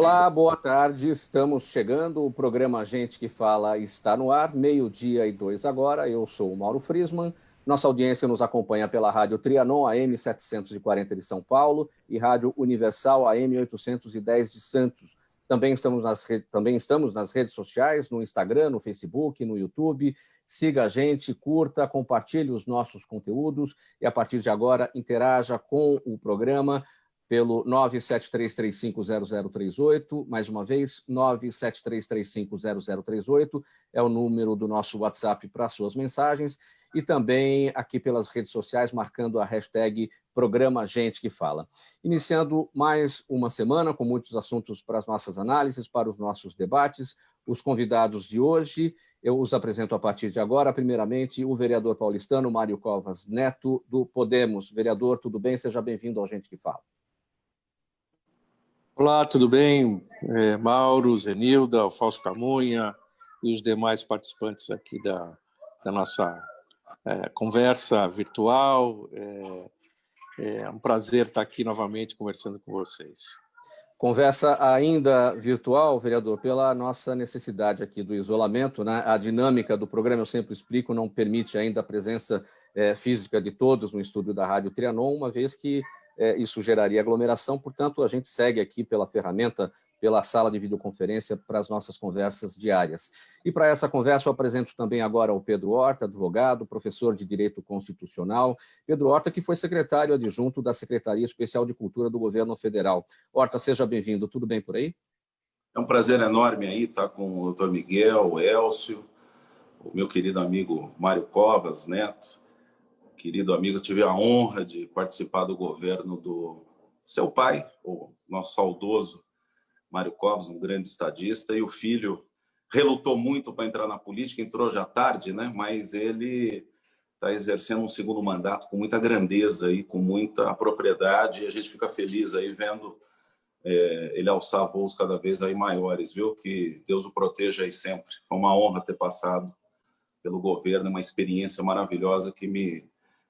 Olá, boa tarde. Estamos chegando. O programa Gente que Fala está no ar, 12:02 agora. Eu sou o Mauro Friesman. Nossa audiência nos acompanha pela Rádio Trianon, AM 740 de São Paulo, e Rádio Universal, AM 810 de Santos. Também estamos nas redes sociais, no Instagram, no Facebook, no YouTube. Siga a gente, curta, compartilhe os nossos conteúdos e, a partir de agora, interaja com o programa pelo 973350038, mais uma vez, 973350038 é o número do nosso WhatsApp para suas mensagens, e também aqui pelas redes sociais, marcando a hashtag Programa Gente que Fala. Iniciando mais uma semana com muitos assuntos para as nossas análises, para os nossos debates. Os convidados de hoje, eu os apresento a partir de agora. Primeiramente, o vereador paulistano Mário Covas Neto, do Podemos. Vereador, tudo bem? Seja bem-vindo ao Gente que Fala. Olá, tudo bem? Mauro, Zenilda, Fausto Camunha e os demais participantes aqui da nossa conversa virtual. É um prazer estar aqui novamente conversando com vocês. Conversa ainda virtual, vereador, pela nossa necessidade aqui do isolamento, né? A dinâmica do programa, eu sempre explico, não permite ainda a presença física de todos no estúdio da Rádio Trianon, uma vez que isso geraria aglomeração, portanto, a gente segue aqui pela ferramenta, pela sala de videoconferência, para as nossas conversas diárias. E para essa conversa eu apresento também agora o Pedro Horta, advogado, professor de Direito Constitucional. Pedro Horta, que foi secretário adjunto da Secretaria Especial de Cultura do Governo Federal. Horta, seja bem-vindo. Tudo bem por aí? É um prazer enorme aí estar com o doutor Miguel, o Elcio, o meu querido amigo Mário Covas Neto. Querido amigo, eu tive a honra de participar do governo do seu pai, o nosso saudoso Mário Covas, um grande estadista, e o filho relutou muito para entrar na política, entrou já tarde, né? Mas ele está exercendo um segundo mandato com muita grandeza e com muita propriedade, e a gente fica feliz aí vendo ele alçar voos cada vez aí maiores, viu? Que Deus o proteja aí sempre. Foi uma honra ter passado pelo governo, uma experiência maravilhosa que me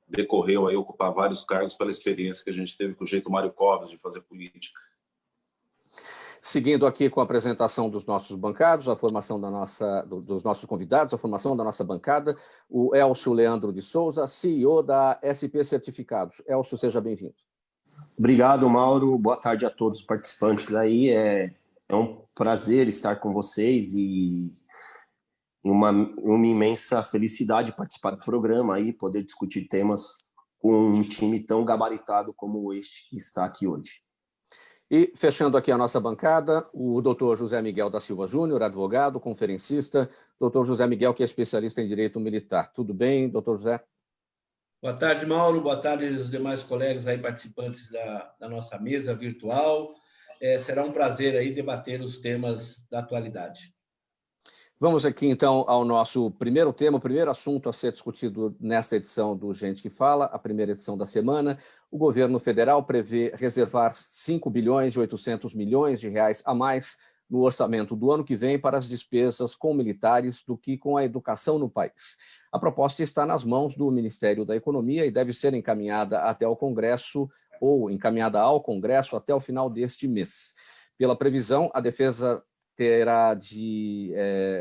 decorreu aí ocupar vários cargos pela experiência que a gente teve com o jeito Mário Covas de fazer política. Seguindo aqui com a apresentação dos nossos bancados, a formação dos nossos convidados, a formação da nossa bancada, o Elcio Leandro de Souza, CEO da SP Certificados. Elcio, seja bem-vindo. Obrigado, Mauro. Boa tarde a todos os participantes aí. É um prazer estar com vocês e uma imensa felicidade participar do programa aí, poder discutir temas com um time tão gabaritado como este que está aqui hoje. E, fechando aqui a nossa bancada, o doutor José Miguel da Silva Júnior, advogado, conferencista. Doutor José Miguel, que é especialista em direito militar. Tudo bem, doutor José? Boa tarde, Mauro. Boa tarde aos demais colegas aí, participantes da nossa mesa virtual. Será um prazer aí debater os temas da atualidade. Vamos aqui, então, ao nosso primeiro tema, o primeiro assunto a ser discutido nesta edição do Gente que Fala, a primeira edição da semana. O governo federal prevê reservar 5 bilhões e 800 milhões de reais a mais no orçamento do ano que vem para as despesas com militares do que com a educação no país. A proposta está nas mãos do Ministério da Economia e deve ser encaminhada até o Congresso, ou encaminhada ao Congresso até o final deste mês. Pela previsão, a defesa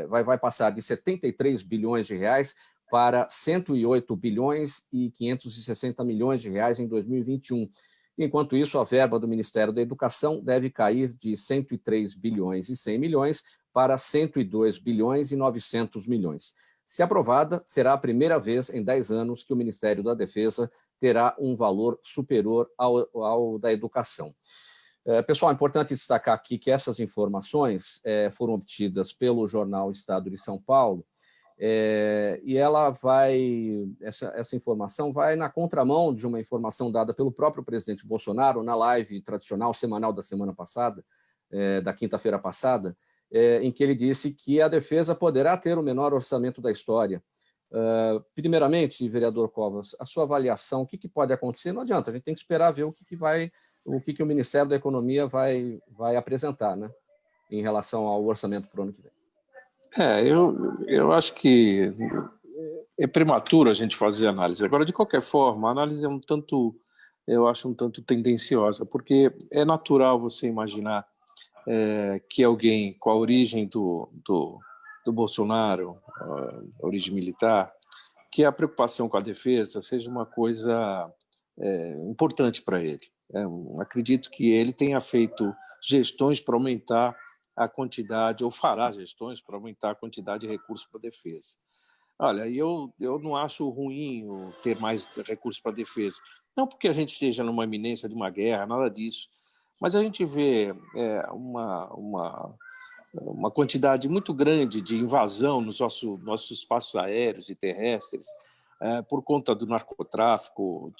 vai passar de 73 bilhões de reais para 108 bilhões e 560 milhões de reais em 2021. Enquanto isso, a verba do Ministério da Educação deve cair de 103 bilhões e 100 milhões para 102 bilhões e 900 milhões. Se aprovada, será a primeira vez em 10 anos que o Ministério da Defesa terá um valor superior ao da educação. Pessoal, é importante destacar aqui que essas informações foram obtidas pelo jornal Estado de São Paulo, e essa informação vai na contramão de uma informação dada pelo próprio presidente Bolsonaro na live tradicional semanal da semana passada, da quinta-feira passada, em que ele disse que a defesa poderá ter o menor orçamento da história. Primeiramente, vereador Covas, a sua avaliação, o que pode acontecer? Não adianta, a gente tem que esperar ver o que o Ministério da Economia vai apresentar, né, em relação ao orçamento para o ano que vem. Eu acho que é prematuro a gente fazer análise. Agora, de qualquer forma, a análise é eu acho um tanto tendenciosa, porque é natural você imaginar que é alguém com a origem do Bolsonaro, a origem militar, que a preocupação com a defesa seja uma coisa importante para ele. Acredito que ele tenha feito gestões para aumentar a quantidade, ou fará gestões para aumentar a quantidade de recursos para a defesa. Olha, eu não acho ruim ter mais recursos para a defesa. Não porque a gente esteja numa iminência de uma guerra, nada disso. Mas a gente vê uma quantidade muito grande de invasão nos nossos espaços aéreos e terrestres por conta do narcotráfico,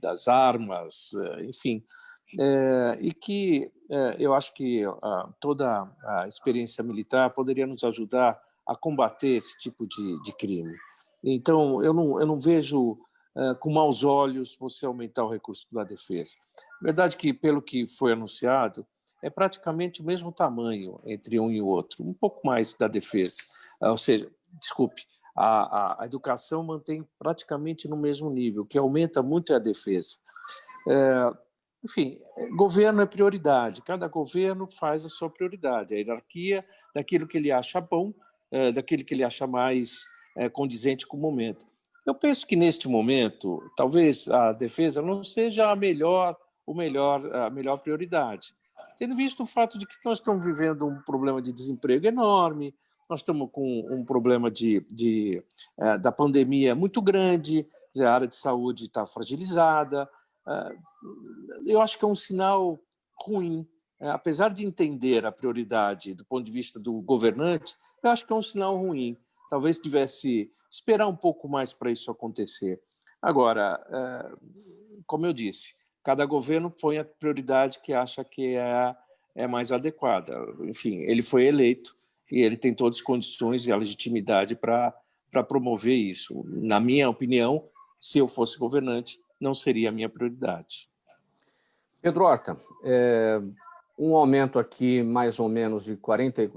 das armas, enfim. E que eu acho que toda a experiência militar poderia nos ajudar a combater esse tipo de crime. Então, eu não vejo com maus olhos você aumentar o recurso da defesa. Verdade que, pelo que foi anunciado, é praticamente o mesmo tamanho entre um e o outro, um pouco mais da defesa. Ou seja, desculpe, a educação mantém praticamente no mesmo nível, o que aumenta muito é a defesa. Enfim, governo é prioridade, cada governo faz a sua prioridade, a hierarquia daquilo que ele acha bom, daquilo que ele acha mais condizente com o momento. Eu penso que, neste momento, talvez a defesa não seja a melhor prioridade, tendo visto o fato de que nós estamos vivendo um problema de desemprego enorme, nós estamos com um problema da pandemia muito grande, a área de saúde está fragilizada. Eu acho que é um sinal ruim. Apesar de entender a prioridade do ponto de vista do governante, eu acho que é um sinal ruim. Talvez tivesse esperar um pouco mais para isso acontecer. Agora, como eu disse, cada governo põe a prioridade que acha que é mais adequada. Enfim, ele foi eleito e ele tem todas as condições e a legitimidade para promover isso. Na minha opinião, se eu fosse governante, não seria a minha prioridade. Pedro Horta, um aumento aqui mais ou menos de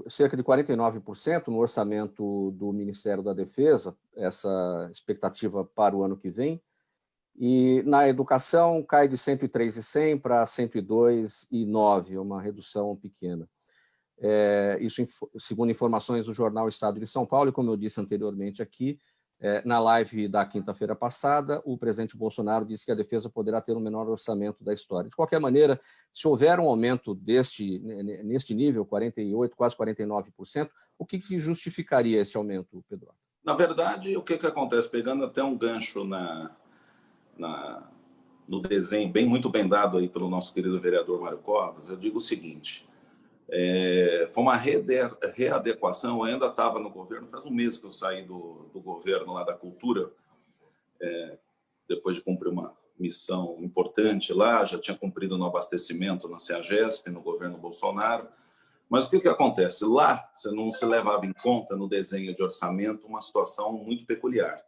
cerca de 49% no orçamento do Ministério da Defesa, essa expectativa para o ano que vem, e na educação cai de 103,100 para 102,9, uma redução pequena. Isso segundo informações do jornal Estado de São Paulo, e como eu disse anteriormente aqui, na live da quinta-feira passada, o presidente Bolsonaro disse que a defesa poderá ter o menor orçamento da história. De qualquer maneira, se houver um aumento neste nível, 48%, quase 49%, o que justificaria esse aumento, Pedro? Na verdade, o que acontece? Pegando até um gancho no desenho, muito bem dado aí pelo nosso querido vereador Mário Covas, eu digo o seguinte: foi uma readequação. Eu ainda estava no governo, faz um mês que eu saí do governo lá da cultura, depois de cumprir uma missão importante lá, já tinha cumprido no abastecimento na CEAGESP, no governo Bolsonaro. Mas o que acontece? Lá você não se levava em conta no desenho de orçamento uma situação muito peculiar,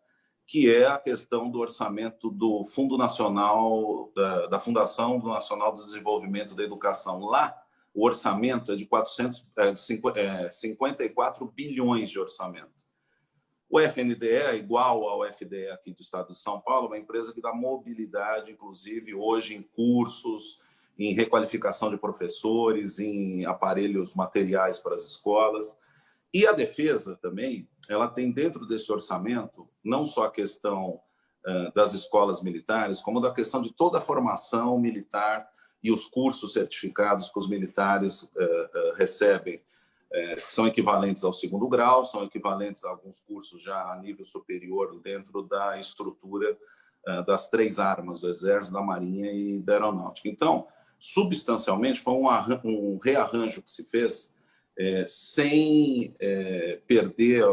que é a questão do orçamento do Fundo Nacional, da Fundação Nacional de Desenvolvimento da Educação. Lá, o orçamento é de 54 bilhões de orçamento. O FNDE é igual ao FDE aqui do Estado de São Paulo, uma empresa que dá mobilidade, inclusive hoje em cursos, em requalificação de professores, em aparelhos materiais para as escolas. E a defesa também, ela tem dentro desse orçamento não só a questão das escolas militares, como da questão de toda a formação militar e os cursos certificados que os militares recebem, são equivalentes ao 2º grau, são equivalentes a alguns cursos já a nível superior dentro da estrutura das 3 armas, do Exército, da Marinha e da Aeronáutica. Então, substancialmente, foi um rearranjo que se fez sem perder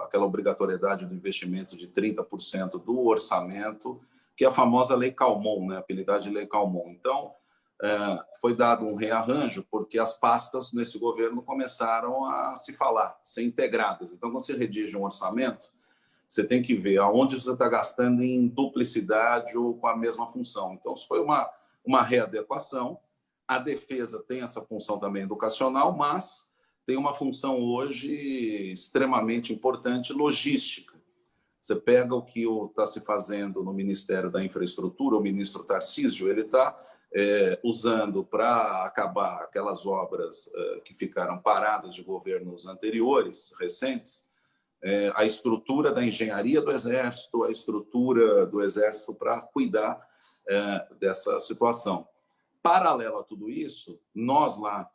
aquela obrigatoriedade do investimento de 30% do orçamento, que é a famosa Lei Calmon, né? Apelidada de Lei Calmon. Então, foi dado um rearranjo porque as pastas nesse governo começaram a se falar, ser integradas. Então, quando você redige um orçamento, você tem que ver aonde você está gastando em duplicidade ou com a mesma função. Então, isso foi uma readequação. A defesa tem essa função também educacional, mas tem uma função hoje extremamente importante, logística. Você pega o que está se fazendo no Ministério da Infraestrutura, o ministro Tarcísio, ele está usando para acabar aquelas obras que ficaram paradas de governos anteriores, recentes, a estrutura da engenharia do Exército, a estrutura do Exército para cuidar dessa situação. Paralelo a tudo isso, nós lá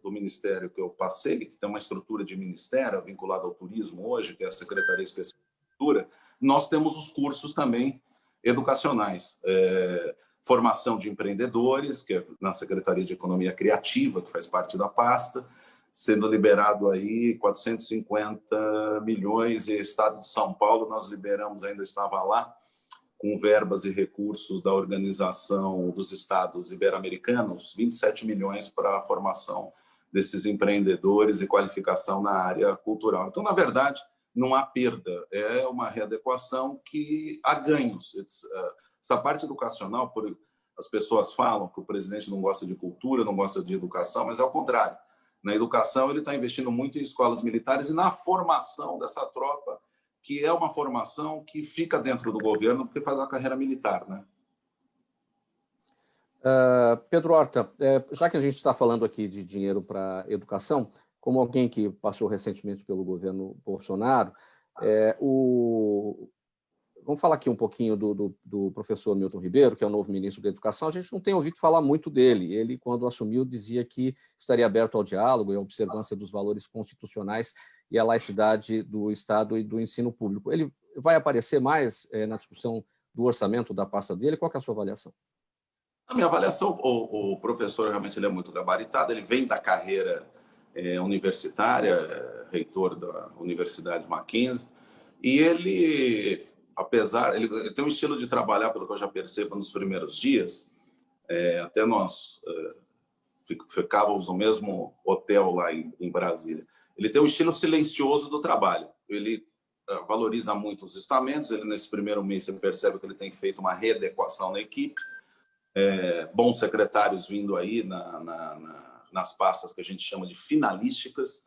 do Ministério que eu passei, que tem uma estrutura de ministério vinculada ao turismo hoje, que é a Secretaria Especial de Cultura, nós temos os cursos também educacionais. Formação de empreendedores, que é na Secretaria de Economia Criativa, que faz parte da pasta, sendo liberado aí 450 milhões, e o Estado de São Paulo nós liberamos, ainda estava lá, com verbas e recursos da Organização dos Estados Ibero-Americanos, 27 milhões para a formação desses empreendedores e qualificação na área cultural. Então, na verdade, não há perda, é uma readequação que há ganhos. Essa parte educacional, as pessoas falam que o presidente não gosta de cultura, não gosta de educação, mas é o contrário. Na educação, ele está investindo muito em escolas militares e na formação dessa tropa, que é uma formação que fica dentro do governo porque faz a carreira militar, né? Pedro Horta, já que a gente está falando aqui de dinheiro para educação, como alguém que passou recentemente pelo governo Bolsonaro, vamos falar aqui um pouquinho do professor Milton Ribeiro, que é o novo ministro da Educação. A gente não tem ouvido falar muito dele. Ele, quando assumiu, dizia que estaria aberto ao diálogo e à observância dos valores constitucionais e à laicidade do Estado e do ensino público. Ele vai aparecer mais na discussão do orçamento da pasta dele? Qual que é a sua avaliação? A minha avaliação, o professor realmente ele é muito gabaritado, ele vem da carreira universitária, reitor da Universidade Mackenzie, e ele tem um estilo de trabalhar, pelo que eu já percebo nos primeiros dias, até nós ficávamos no mesmo hotel lá em Brasília. Ele tem um estilo silencioso do trabalho. Ele valoriza muito os estamentos. Ele, nesse primeiro mês, você percebe que ele tem feito uma readequação na equipe. Bons secretários vindo aí nas pastas que a gente chama de finalísticas.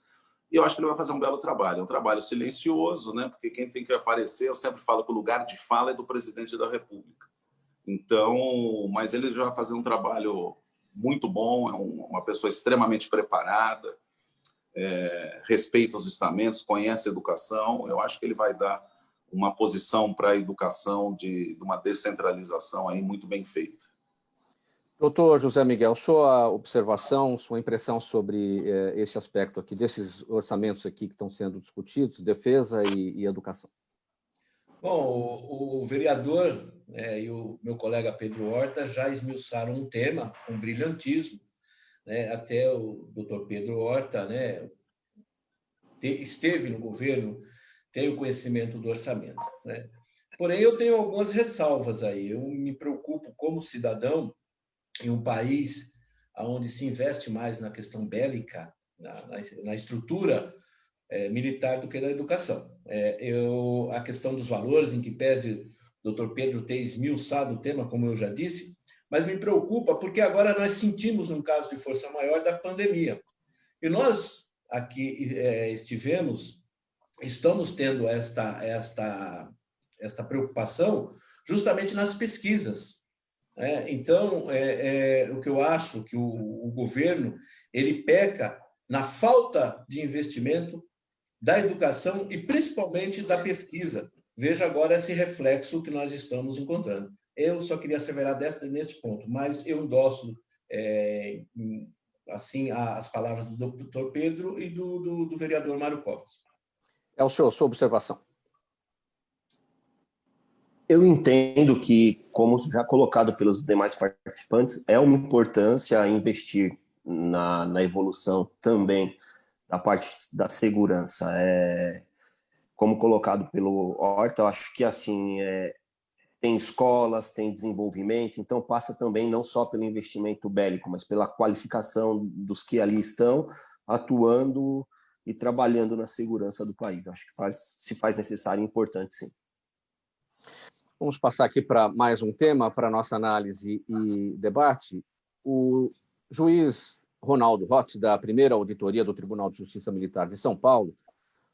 E eu acho que ele vai fazer um belo trabalho. É um trabalho silencioso, né? Porque quem tem que aparecer, eu sempre falo que o lugar de fala é do presidente da República. Então, mas ele já vai fazer um trabalho muito bom, é uma pessoa extremamente preparada, respeita os estamentos, conhece a educação. Eu acho que ele vai dar uma posição para a educação de uma descentralização aí muito bem feita. Doutor José Miguel, sua observação, sua impressão sobre esse aspecto aqui, desses orçamentos aqui que estão sendo discutidos, defesa e educação. Bom, o vereador e o meu colega Pedro Horta já esmiuçaram um tema com brilhantismo, né? Até o doutor Pedro Horta, né, esteve no governo, tem o conhecimento do orçamento, né? Porém, eu tenho algumas ressalvas aí. Eu me preocupo como cidadão em um país onde se investe mais na questão bélica, na estrutura militar do que na educação. A questão dos valores, em que pese o doutor Pedro ter esmiuçado o tema, como eu já disse, mas me preocupa porque agora nós sentimos, num caso de força maior, da pandemia. E nós aqui estamos tendo esta preocupação justamente nas pesquisas. Então, o que eu acho que o governo ele peca na falta de investimento da educação e principalmente da pesquisa. Veja agora esse reflexo que nós estamos encontrando. Eu só queria asseverar neste ponto, mas eu endosso assim as palavras do doutor Pedro e do vereador Mário Covas. É sua observação. Eu entendo que, como já colocado pelos demais participantes, é uma importância investir na evolução também da parte da segurança. Como colocado pelo Horta, eu acho que assim tem escolas, tem desenvolvimento, então passa também não só pelo investimento bélico, mas pela qualificação dos que ali estão atuando e trabalhando na segurança do país. Eu acho que se faz necessário e importante, sim. Vamos passar aqui para mais um tema, para a nossa análise e debate. O juiz Ronaldo Roth, da primeira auditoria do Tribunal de Justiça Militar de São Paulo,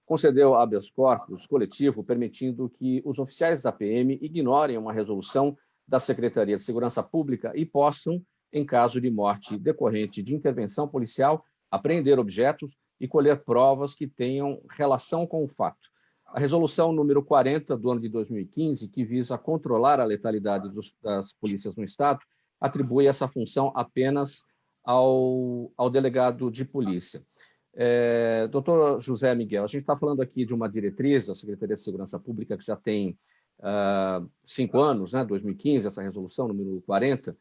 concedeu habeas corpus coletivo, permitindo que os oficiais da PM ignorem uma resolução da Secretaria de Segurança Pública e possam em caso de morte decorrente de intervenção policial, apreender objetos e colher provas que tenham relação com o fato. A resolução número 40 do ano de 2015, que visa controlar a letalidade das polícias no Estado, atribui essa função apenas ao delegado de polícia. Doutor José Miguel, a gente está falando aqui de uma diretriz da Secretaria de Segurança Pública que já tem 5 anos, né, 2015, essa resolução número 40,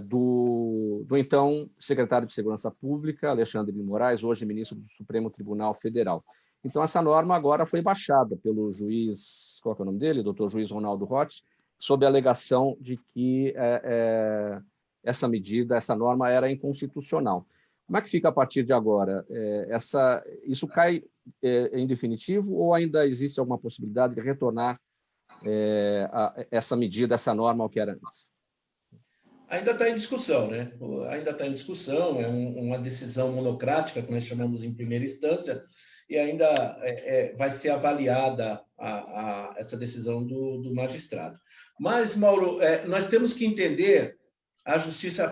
do então secretário de Segurança Pública, Alexandre de Moraes, hoje ministro do Supremo Tribunal Federal. Então, essa norma agora foi baixada pelo juiz, qual é o nome dele? Doutor juiz Ronaldo Roth, sob a alegação de que essa medida, essa norma era inconstitucional. Como é que fica a partir de agora? Isso cai em definitivo ou ainda existe alguma possibilidade de retornar essa medida, essa norma ao que era antes? Ainda está em discussão, né? Ainda está em discussão, é uma decisão monocrática, que nós chamamos em primeira instância, e ainda vai ser avaliada essa decisão do magistrado. Mas, Mauro, nós temos que entender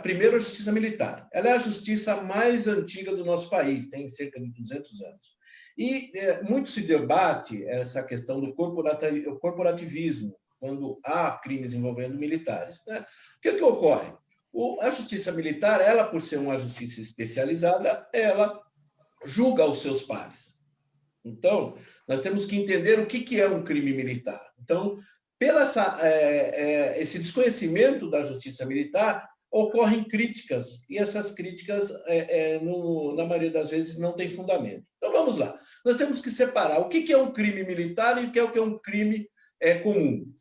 primeiro a justiça militar. Ela é a justiça mais antiga do nosso país, tem cerca de 200 anos. E muito se debate essa questão do corporativismo, quando há crimes envolvendo militares, né? O que ocorre? A justiça militar, ela, por ser uma justiça especializada, ela julga os seus pares. Então, nós temos que entender o que é um crime militar. Então, pelo esse desconhecimento da justiça militar, ocorrem críticas, e essas críticas, na maioria das vezes, não têm fundamento. Então, vamos lá. Nós temos que separar o que é um crime militar e o que é um crime comum.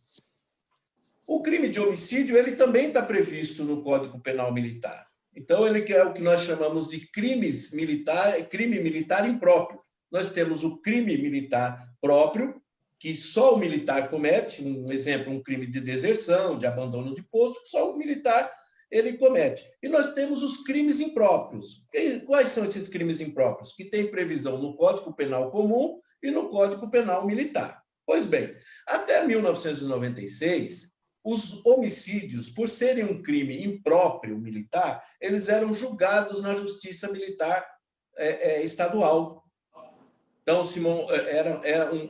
O crime de homicídio ele também está previsto no Código Penal Militar. Então, ele é o que nós chamamos de crime militar impróprio. Nós temos o crime militar próprio, que só o militar comete, um exemplo, um crime de deserção, de abandono de posto, que só o militar ele comete. E nós temos os crimes impróprios. E quais são esses crimes impróprios? Que têm previsão no Código Penal Comum e no Código Penal Militar. Pois bem, até 1996, os homicídios, por serem um crime impróprio militar, eles eram julgados na Justiça Militar estadual. Então, Simão,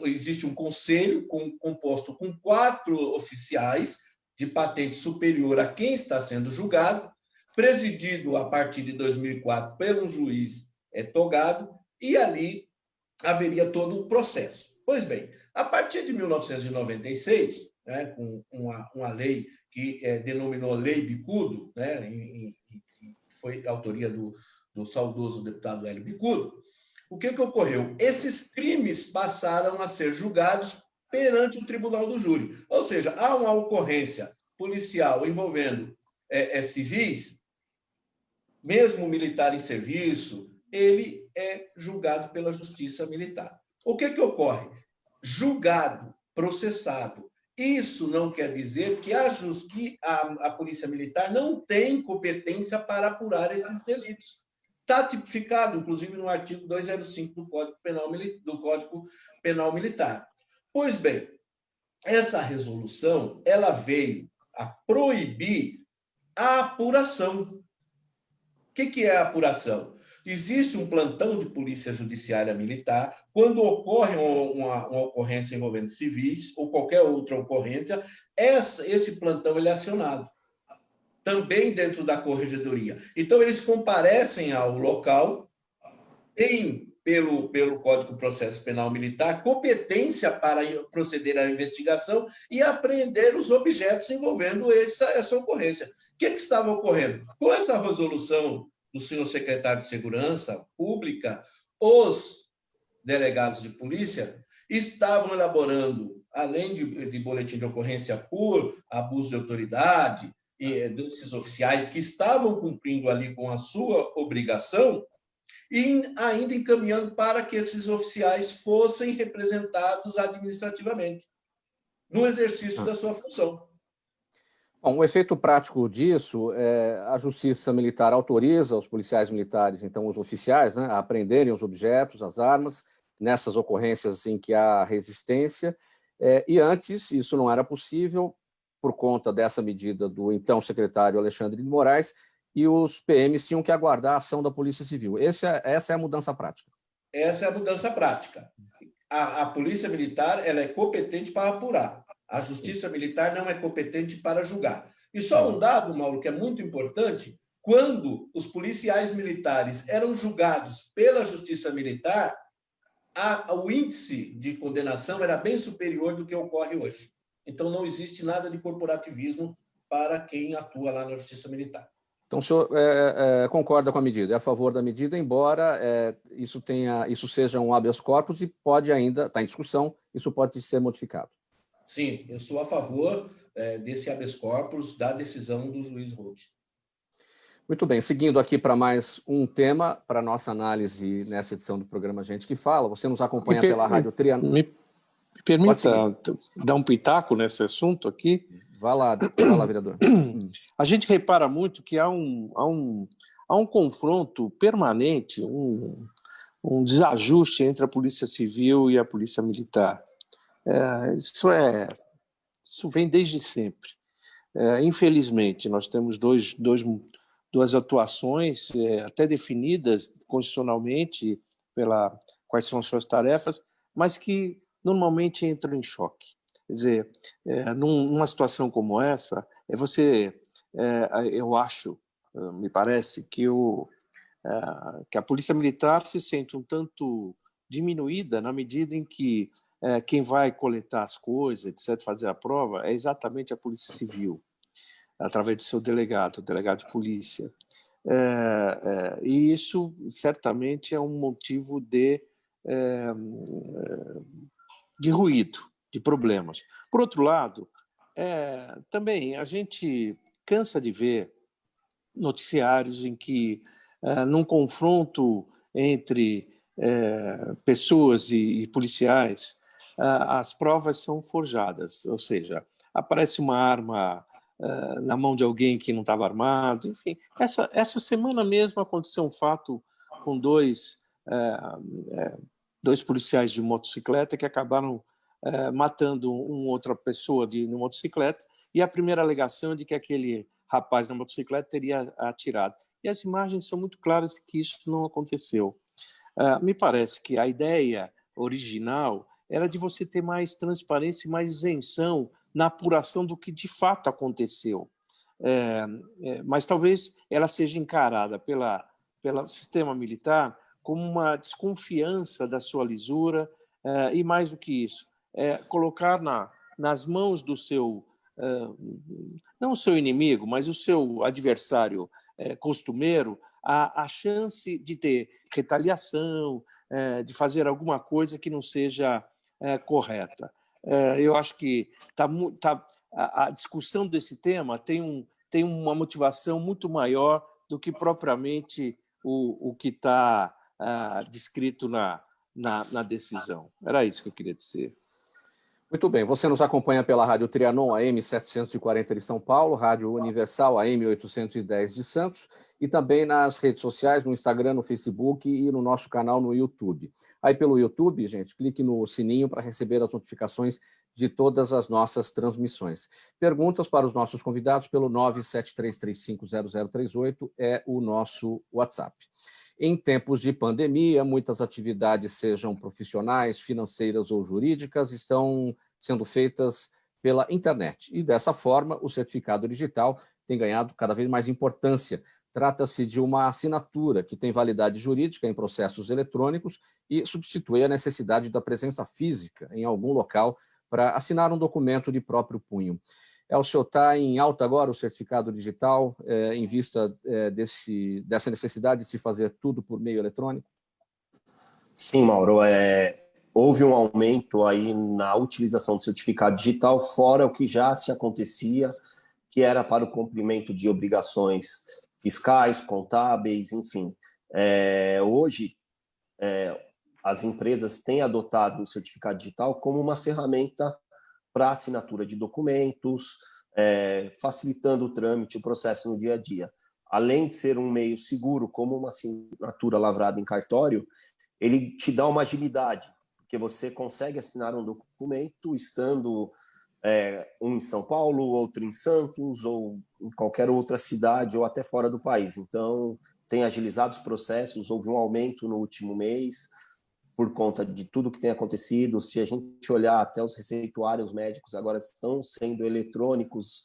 existe um conselho composto com 4 oficiais de patente superior a quem está sendo julgado, presidido a partir de 2004 por um juiz togado, e ali haveria todo o processo. Pois bem, a partir de 1996, né, com uma lei que denominou Lei Bicudo, né, foi autoria do saudoso deputado Hélio Bicudo, o que ocorreu? Esses crimes passaram a ser julgados perante o Tribunal do Júri. Ou seja, há uma ocorrência policial envolvendo civis, mesmo militar em serviço, ele é julgado pela Justiça Militar. O que ocorre? Julgado, processado. Isso não quer dizer que a Polícia Militar não tem competência para apurar esses delitos. Está tipificado, inclusive, no artigo 205 do Código Penal Militar. Pois bem, essa resolução ela veio a proibir a apuração. O que é a apuração? Existe um plantão de polícia judiciária militar, quando ocorre uma ocorrência envolvendo civis ou qualquer outra ocorrência, esse plantão ele é acionado. Também dentro da corregedoria. Então, eles comparecem ao local, têm, pelo Código de Processo Penal Militar, competência para proceder à investigação e apreender os objetos envolvendo essa ocorrência. O que estava ocorrendo? Com essa resolução do senhor secretário de Segurança Pública, os delegados de polícia estavam elaborando, além de boletim de ocorrência por abuso de autoridade, e desses oficiais que estavam cumprindo ali com a sua obrigação, e ainda encaminhando para que esses oficiais fossem representados administrativamente, no exercício da sua função. Bom, o efeito prático disso a Justiça Militar autoriza os policiais militares, então os oficiais, né, a apreenderem os objetos, as armas, nessas ocorrências em que há resistência, e antes isso não era possível, por conta dessa medida do então secretário Alexandre de Moraes, e os PMs tinham que aguardar a ação da Polícia Civil. Essa é a mudança prática. Essa é a mudança prática. A Polícia Militar ela é competente para apurar. A Justiça Militar não é competente para julgar. E só um dado, Mauro, que é muito importante: quando os policiais militares eram julgados pela Justiça Militar, o índice de condenação era bem superior do que ocorre hoje. Então, não existe nada de corporativismo para quem atua lá na Justiça Militar. Então, o senhor concorda com a medida, é a favor da medida, embora isso seja um habeas corpus e pode ainda, está em discussão, isso pode ser modificado. Sim, eu sou a favor desse habeas corpus, da decisão do juiz Roth. Muito bem, seguindo aqui para mais um tema, para a nossa análise nessa edição do programa Gente que Fala, você nos acompanha pela Rádio Trianon. Me permita dar um pitaco nesse assunto aqui? Vai lá, vereador. A gente repara muito que há um confronto permanente, um desajuste entre a Polícia Civil e a Polícia Militar. Isso vem desde sempre. Infelizmente, nós temos duas atuações até definidas constitucionalmente quais são as suas tarefas, mas que normalmente entram em choque. Quer dizer, numa situação como essa, eu acho, me parece, que a Polícia Militar se sente um tanto diminuída na medida em que quem vai coletar as coisas, etc., fazer a prova, é exatamente a Polícia Civil, através do seu delegado, o delegado de polícia. E isso, certamente, é um motivo de ruído, de problemas. Por outro lado, também a gente cansa de ver noticiários em que, num confronto entre pessoas e policiais, as provas são forjadas, ou seja, aparece uma arma na mão de alguém que não estava armado, enfim. Essa semana mesmo aconteceu um fato com dois policiais de motocicleta que acabaram matando uma outra pessoa de motocicleta, e a primeira alegação é de que aquele rapaz na motocicleta teria atirado. E as imagens são muito claras de que isso não aconteceu. Me parece que a ideia original era de você ter mais transparência e mais isenção na apuração do que de fato aconteceu. Mas talvez ela seja encarada pelo sistema militar como uma desconfiança da sua lisura, e mais do que isso, colocar nas mãos do seu, não o seu inimigo, mas o seu adversário costumeiro, a chance de ter retaliação, de fazer alguma coisa que não seja correta. Eu acho que a discussão desse tema tem uma motivação muito maior do que propriamente o que está descrito na decisão. Era isso que eu queria dizer. Muito bem, você nos acompanha pela Rádio Trianon, AM 740 de São Paulo, Rádio Universal, AM 810 de Santos, e também nas redes sociais, no Instagram, no Facebook e no nosso canal no YouTube. Aí pelo YouTube, gente, clique no sininho para receber as notificações de todas as nossas transmissões. Perguntas para os nossos convidados pelo 973350038 é o nosso WhatsApp. Em tempos de pandemia, muitas atividades, sejam profissionais, financeiras ou jurídicas, estão sendo feitas pela internet. E, dessa forma, o certificado digital tem ganhado cada vez mais importância. Trata-se de uma assinatura que tem validade jurídica em processos eletrônicos e substitui a necessidade da presença física em algum local para assinar um documento de próprio punho. O senhor está em alta agora, o certificado digital, em vista dessa necessidade de se fazer tudo por meio eletrônico? Sim, Mauro. Houve um aumento aí na utilização do certificado digital, fora o que já se acontecia, que era para o cumprimento de obrigações fiscais, contábeis, enfim. Hoje, as empresas têm adotado o certificado digital como uma ferramenta para assinatura de documentos, facilitando o trâmite, o processo no dia a dia. Além de ser um meio seguro, como uma assinatura lavrada em cartório, ele te dá uma agilidade, porque você consegue assinar um documento estando um em São Paulo, outro em Santos, ou em qualquer outra cidade, ou até fora do país. Então, tem agilizado os processos, houve um aumento no último mês, por conta de tudo que tem acontecido. Se a gente olhar, até os receituários médicos agora estão sendo eletrônicos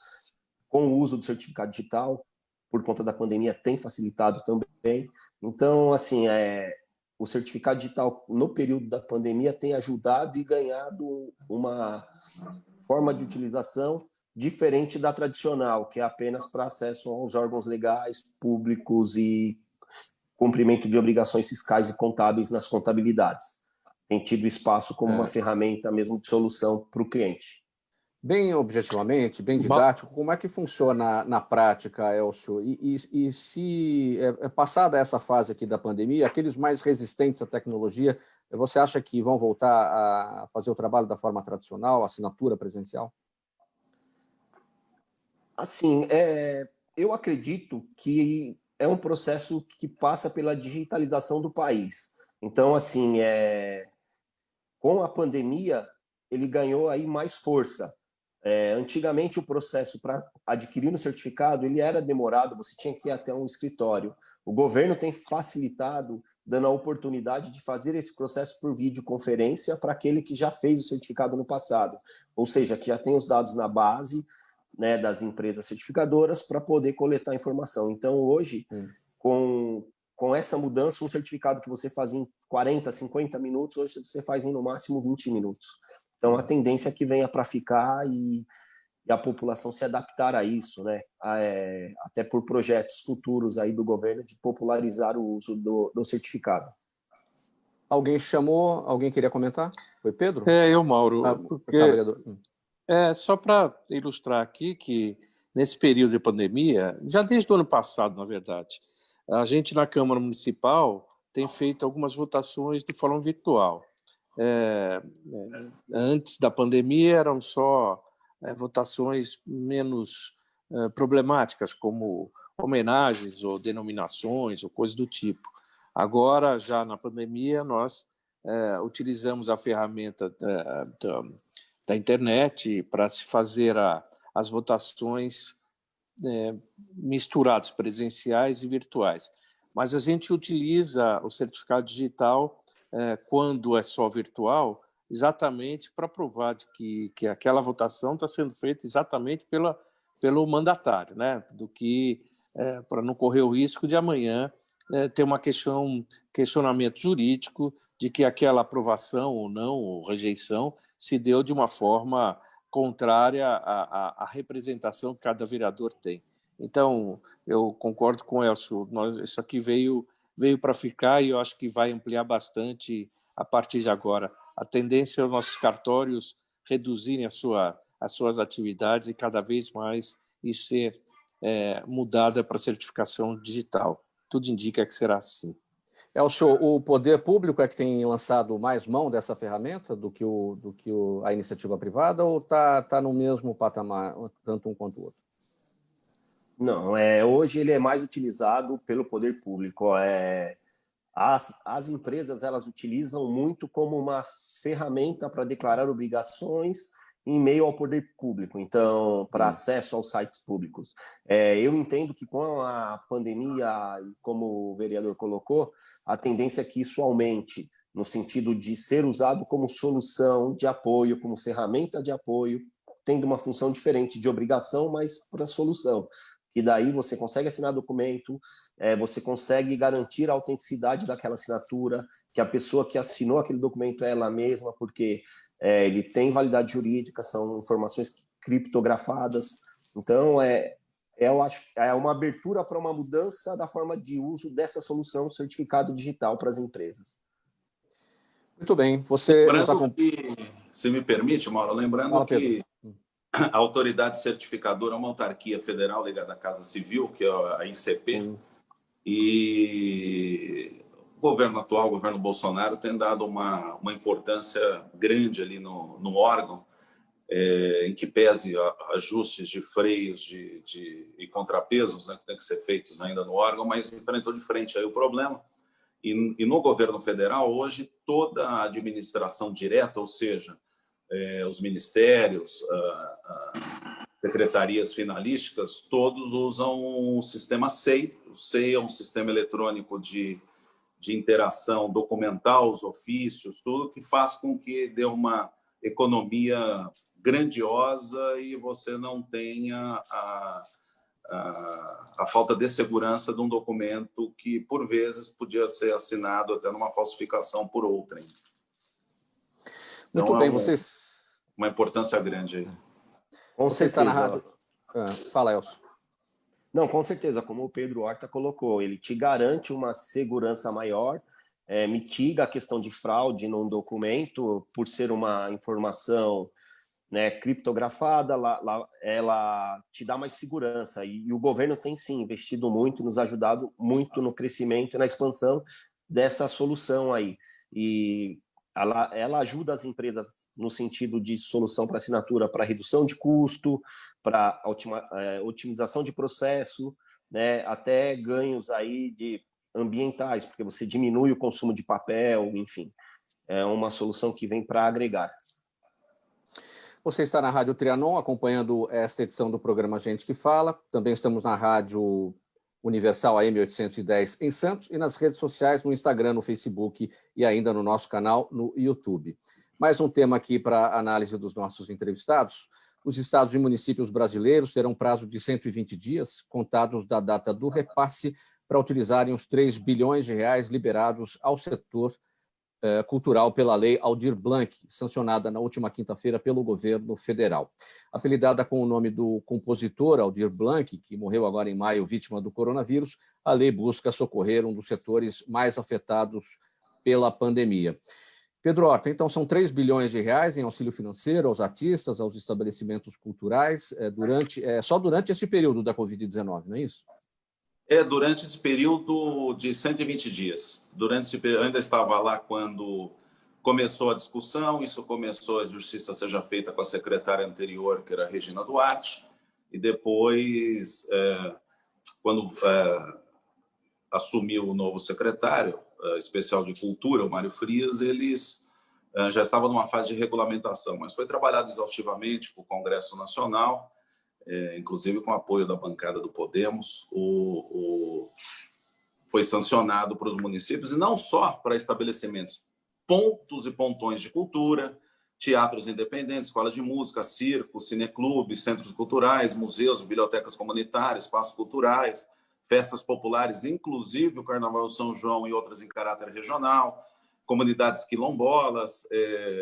com o uso do certificado digital, por conta da pandemia, tem facilitado também. Então, assim, o certificado digital, no período da pandemia, tem ajudado e ganhado uma forma de utilização diferente da tradicional, que é apenas para acesso aos órgãos legais, públicos e cumprimento de obrigações fiscais e contábeis nas contabilidades. Tem tido espaço como uma ferramenta mesmo de solução para o cliente. Bem objetivamente, bem didático, como é que funciona na prática, Elcio? E se passada essa fase aqui da pandemia, aqueles mais resistentes à tecnologia, você acha que vão voltar a fazer o trabalho da forma tradicional, assinatura presencial? Assim, eu acredito que é um processo que passa pela digitalização do país. Então, assim, com a pandemia, ele ganhou aí mais força. Antigamente, o processo para adquirir um certificado ele era demorado, você tinha que ir até um escritório. O governo tem facilitado, dando a oportunidade de fazer esse processo por videoconferência para aquele que já fez o certificado no passado, ou seja, que já tem os dados na base, né, das empresas certificadoras para poder coletar informação. Então, hoje, com essa mudança, um certificado que você faz em 40, 50 minutos, hoje você faz em no máximo 20 minutos. Então, a tendência é que venha para ficar e a população se adaptar a isso, né? Até por projetos futuros aí do governo de popularizar o uso do certificado. Alguém chamou? Alguém queria comentar? Foi Pedro? Eu, Mauro. Vereador. Só para ilustrar aqui que, nesse período de pandemia, já desde o ano passado, na verdade, a gente na Câmara Municipal tem feito algumas votações de forma virtual. Antes da pandemia eram só votações menos problemáticas, como homenagens ou denominações ou coisas do tipo. Agora, já na pandemia, nós utilizamos a ferramenta da internet para se fazer as votações misturadas, presenciais e virtuais. Mas a gente utiliza o certificado digital quando é só virtual, exatamente para provar de que aquela votação está sendo feita exatamente pelo mandatário, né? Para não correr o risco de amanhã ter um questionamento jurídico de que aquela aprovação ou não, ou rejeição, se deu de uma forma contrária à representação que cada vereador tem. Então, eu concordo com o Elcio, isso aqui veio para ficar e eu acho que vai ampliar bastante a partir de agora. A tendência é os nossos cartórios reduzirem as suas atividades e cada vez mais isso ser mudada para certificação digital. Tudo indica que será assim. Elcio, o poder público é que tem lançado mais mão dessa ferramenta do que a iniciativa privada ou está no mesmo patamar, tanto um quanto o outro? Não, hoje ele é mais utilizado pelo poder público. As empresas elas utilizam muito como uma ferramenta para declarar obrigações em meio ao poder público, então, para acesso aos sites públicos. Eu entendo que com a pandemia, como o vereador colocou, a tendência é que isso aumente, no sentido de ser usado como solução de apoio, como ferramenta de apoio, tendo uma função diferente de obrigação, mas para solução. E daí você consegue assinar documento, você consegue garantir a autenticidade daquela assinatura, que a pessoa que assinou aquele documento é ela mesma, porque ele tem validade jurídica, são informações criptografadas. Então, eu acho que é uma abertura para uma mudança da forma de uso dessa solução certificado digital para as empresas. Muito bem. Se me permite, Mauro, lembrando que a autoridade certificadora é uma autarquia federal ligada à Casa Civil, que é a ICP, e o governo atual, o governo Bolsonaro, tem dado uma importância grande ali no órgão, em que pese ajustes de freios e contrapesos, né, que tem que ser feitos ainda no órgão, mas enfrentou de frente aí o problema. E no governo federal, hoje, toda a administração direta, ou seja, os ministérios, secretarias finalísticas, todos usam o sistema SEI. O SEI é um sistema eletrônico de interação documental, os ofícios, tudo que faz com que dê uma economia grandiosa e você não tenha a falta de segurança de um documento que, por vezes, podia ser assinado até numa falsificação por outrem. Então, muito bem, vocês... Uma importância grande aí. Com Você certeza. está na rádio. Fala, Elcio. Não, com certeza, como o Pedro Horta colocou, ele te garante uma segurança maior, mitiga a questão de fraude num documento, por ser uma informação, né, criptografada, ela te dá mais segurança. E o governo tem, sim, investido muito, nos ajudado muito no crescimento e na expansão dessa solução aí. E ela ajuda as empresas no sentido de solução para assinatura, para redução de custo, para otimização de processo, né, até ganhos aí de ambientais, porque você diminui o consumo de papel, enfim. É uma solução que vem para agregar. Você está na Rádio Trianon, acompanhando esta edição do programa Gente que Fala. Também estamos na Rádio Universal AM 810 em Santos e nas redes sociais, no Instagram, no Facebook e ainda no nosso canal no YouTube. Mais um tema aqui para análise dos nossos entrevistados. Os estados e municípios brasileiros terão prazo de 120 dias, contados da data do repasse, para utilizarem os 3 bilhões de reais liberados ao setor cultural pela Lei Aldir Blanc, sancionada na última quinta-feira pelo governo federal. Apelidada com o nome do compositor Aldir Blanc, que morreu agora em maio vítima do coronavírus, a lei busca socorrer um dos setores mais afetados pela pandemia. Pedro Horta, então são 3 bilhões de reais em auxílio financeiro aos artistas, aos estabelecimentos culturais, só durante esse período da Covid-19, não é isso? Durante esse período de 120 dias. Durante esse período, eu ainda estava lá quando começou a discussão, isso começou, a justiça seja feita com a secretária anterior, que era a Regina Duarte, e depois, quando assumiu o novo secretário especial de Cultura, o Mário Frias, eles já estavam numa fase de regulamentação, mas foi trabalhado exaustivamente com o Congresso Nacional, inclusive com o apoio da bancada do Podemos, foi sancionado para os municípios, e não só para estabelecimentos, pontos e pontões de cultura, teatros independentes, escolas de música, circos, cineclubes, centros culturais, museus, bibliotecas comunitárias, espaços culturais, festas populares, inclusive o Carnaval de São João e outras em caráter regional, comunidades quilombolas,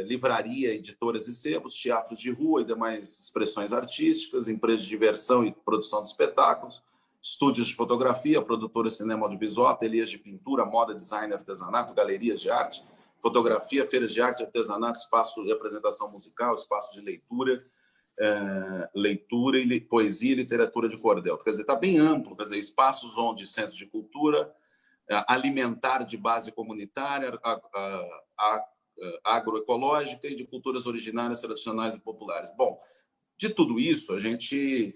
livraria, editoras e sebos, teatros de rua e demais expressões artísticas, empresas de diversão e produção de espetáculos, estúdios de fotografia, produtoras de cinema audiovisual, ateliês de pintura, moda, design, artesanato, galerias de arte, fotografia, feiras de arte, artesanato, espaço de apresentação musical, espaço de leitura, e poesia e literatura de cordel. Quer dizer, está bem amplo, quer dizer, espaços onde centros de cultura, alimentar de base comunitária, agroecológica e de culturas originárias, tradicionais e populares. Bom, de tudo isso, a gente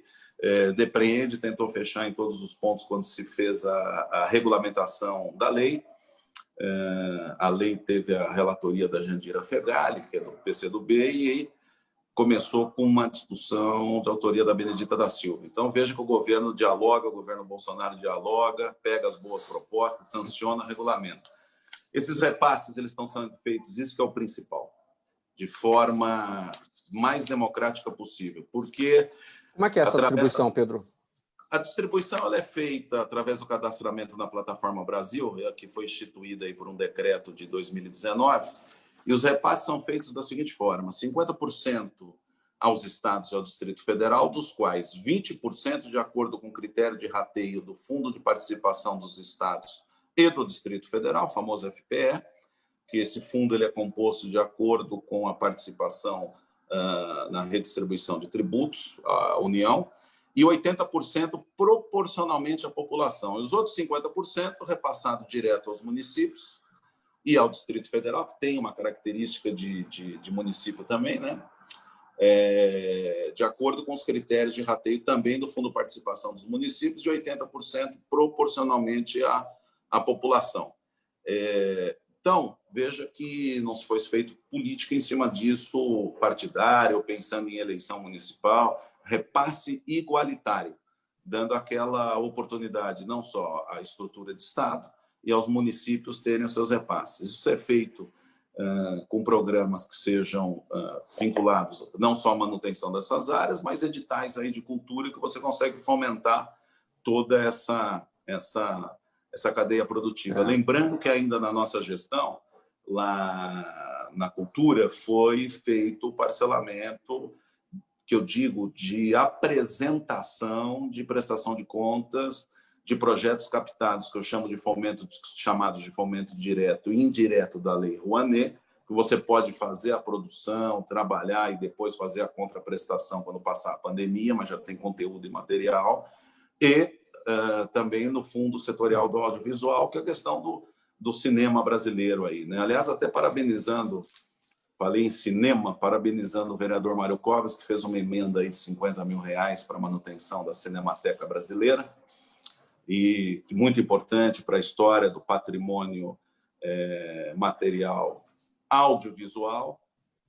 depreende, tentou fechar em todos os pontos quando se fez a regulamentação da lei. A lei teve a relatoria da Jandira Fegali, que é do PCdoB, e começou com uma discussão de autoria da Benedita da Silva. Então, veja que o governo dialoga, o governo Bolsonaro dialoga, pega as boas propostas, sanciona, regulamenta. Esses repasses eles estão sendo feitos, isso que é o principal, de forma mais democrática possível. Porque como é que é essa distribuição, Pedro? A distribuição ela é feita através do cadastramento na Plataforma Brasil, que foi instituída aí por um decreto de 2019, e os repasses são feitos da seguinte forma: 50% aos estados e ao Distrito Federal, dos quais 20% de acordo com o critério de rateio do Fundo de Participação dos Estados e do Distrito Federal, o famoso FPE, que esse fundo ele é composto de acordo com a participação na redistribuição de tributos à União, e 80% proporcionalmente à população. E os outros 50% repassado direto aos municípios e ao Distrito Federal, que tem uma característica de município também, né? De acordo com os critérios de rateio também do Fundo de Participação dos Municípios, e 80% proporcionalmente à população. Então, veja que não se foi feito política em cima disso, partidário, pensando em eleição municipal, repasse igualitário, dando aquela oportunidade não só à estrutura de Estado e aos municípios terem os seus repasses. Isso é feito com programas que sejam vinculados não só à manutenção dessas áreas, mas editais aí de cultura que você consegue fomentar toda essa cadeia produtiva. Lembrando que ainda na nossa gestão, lá na cultura, foi feito o parcelamento, que eu digo, de apresentação de prestação de contas de projetos captados, que eu chamo de fomento, chamados de fomento direto e indireto da Lei Rouanet, que você pode fazer a produção, trabalhar e depois fazer a contraprestação quando passar a pandemia, mas já tem conteúdo e material, e também no Fundo Setorial do Audiovisual, que é a questão do cinema brasileiro aí, né? Aliás, até parabenizando, falei em cinema, parabenizando o vereador Mário Covas, que fez uma emenda aí de R$50 mil para a manutenção da Cinemateca Brasileira, e muito importante para a história do patrimônio material audiovisual.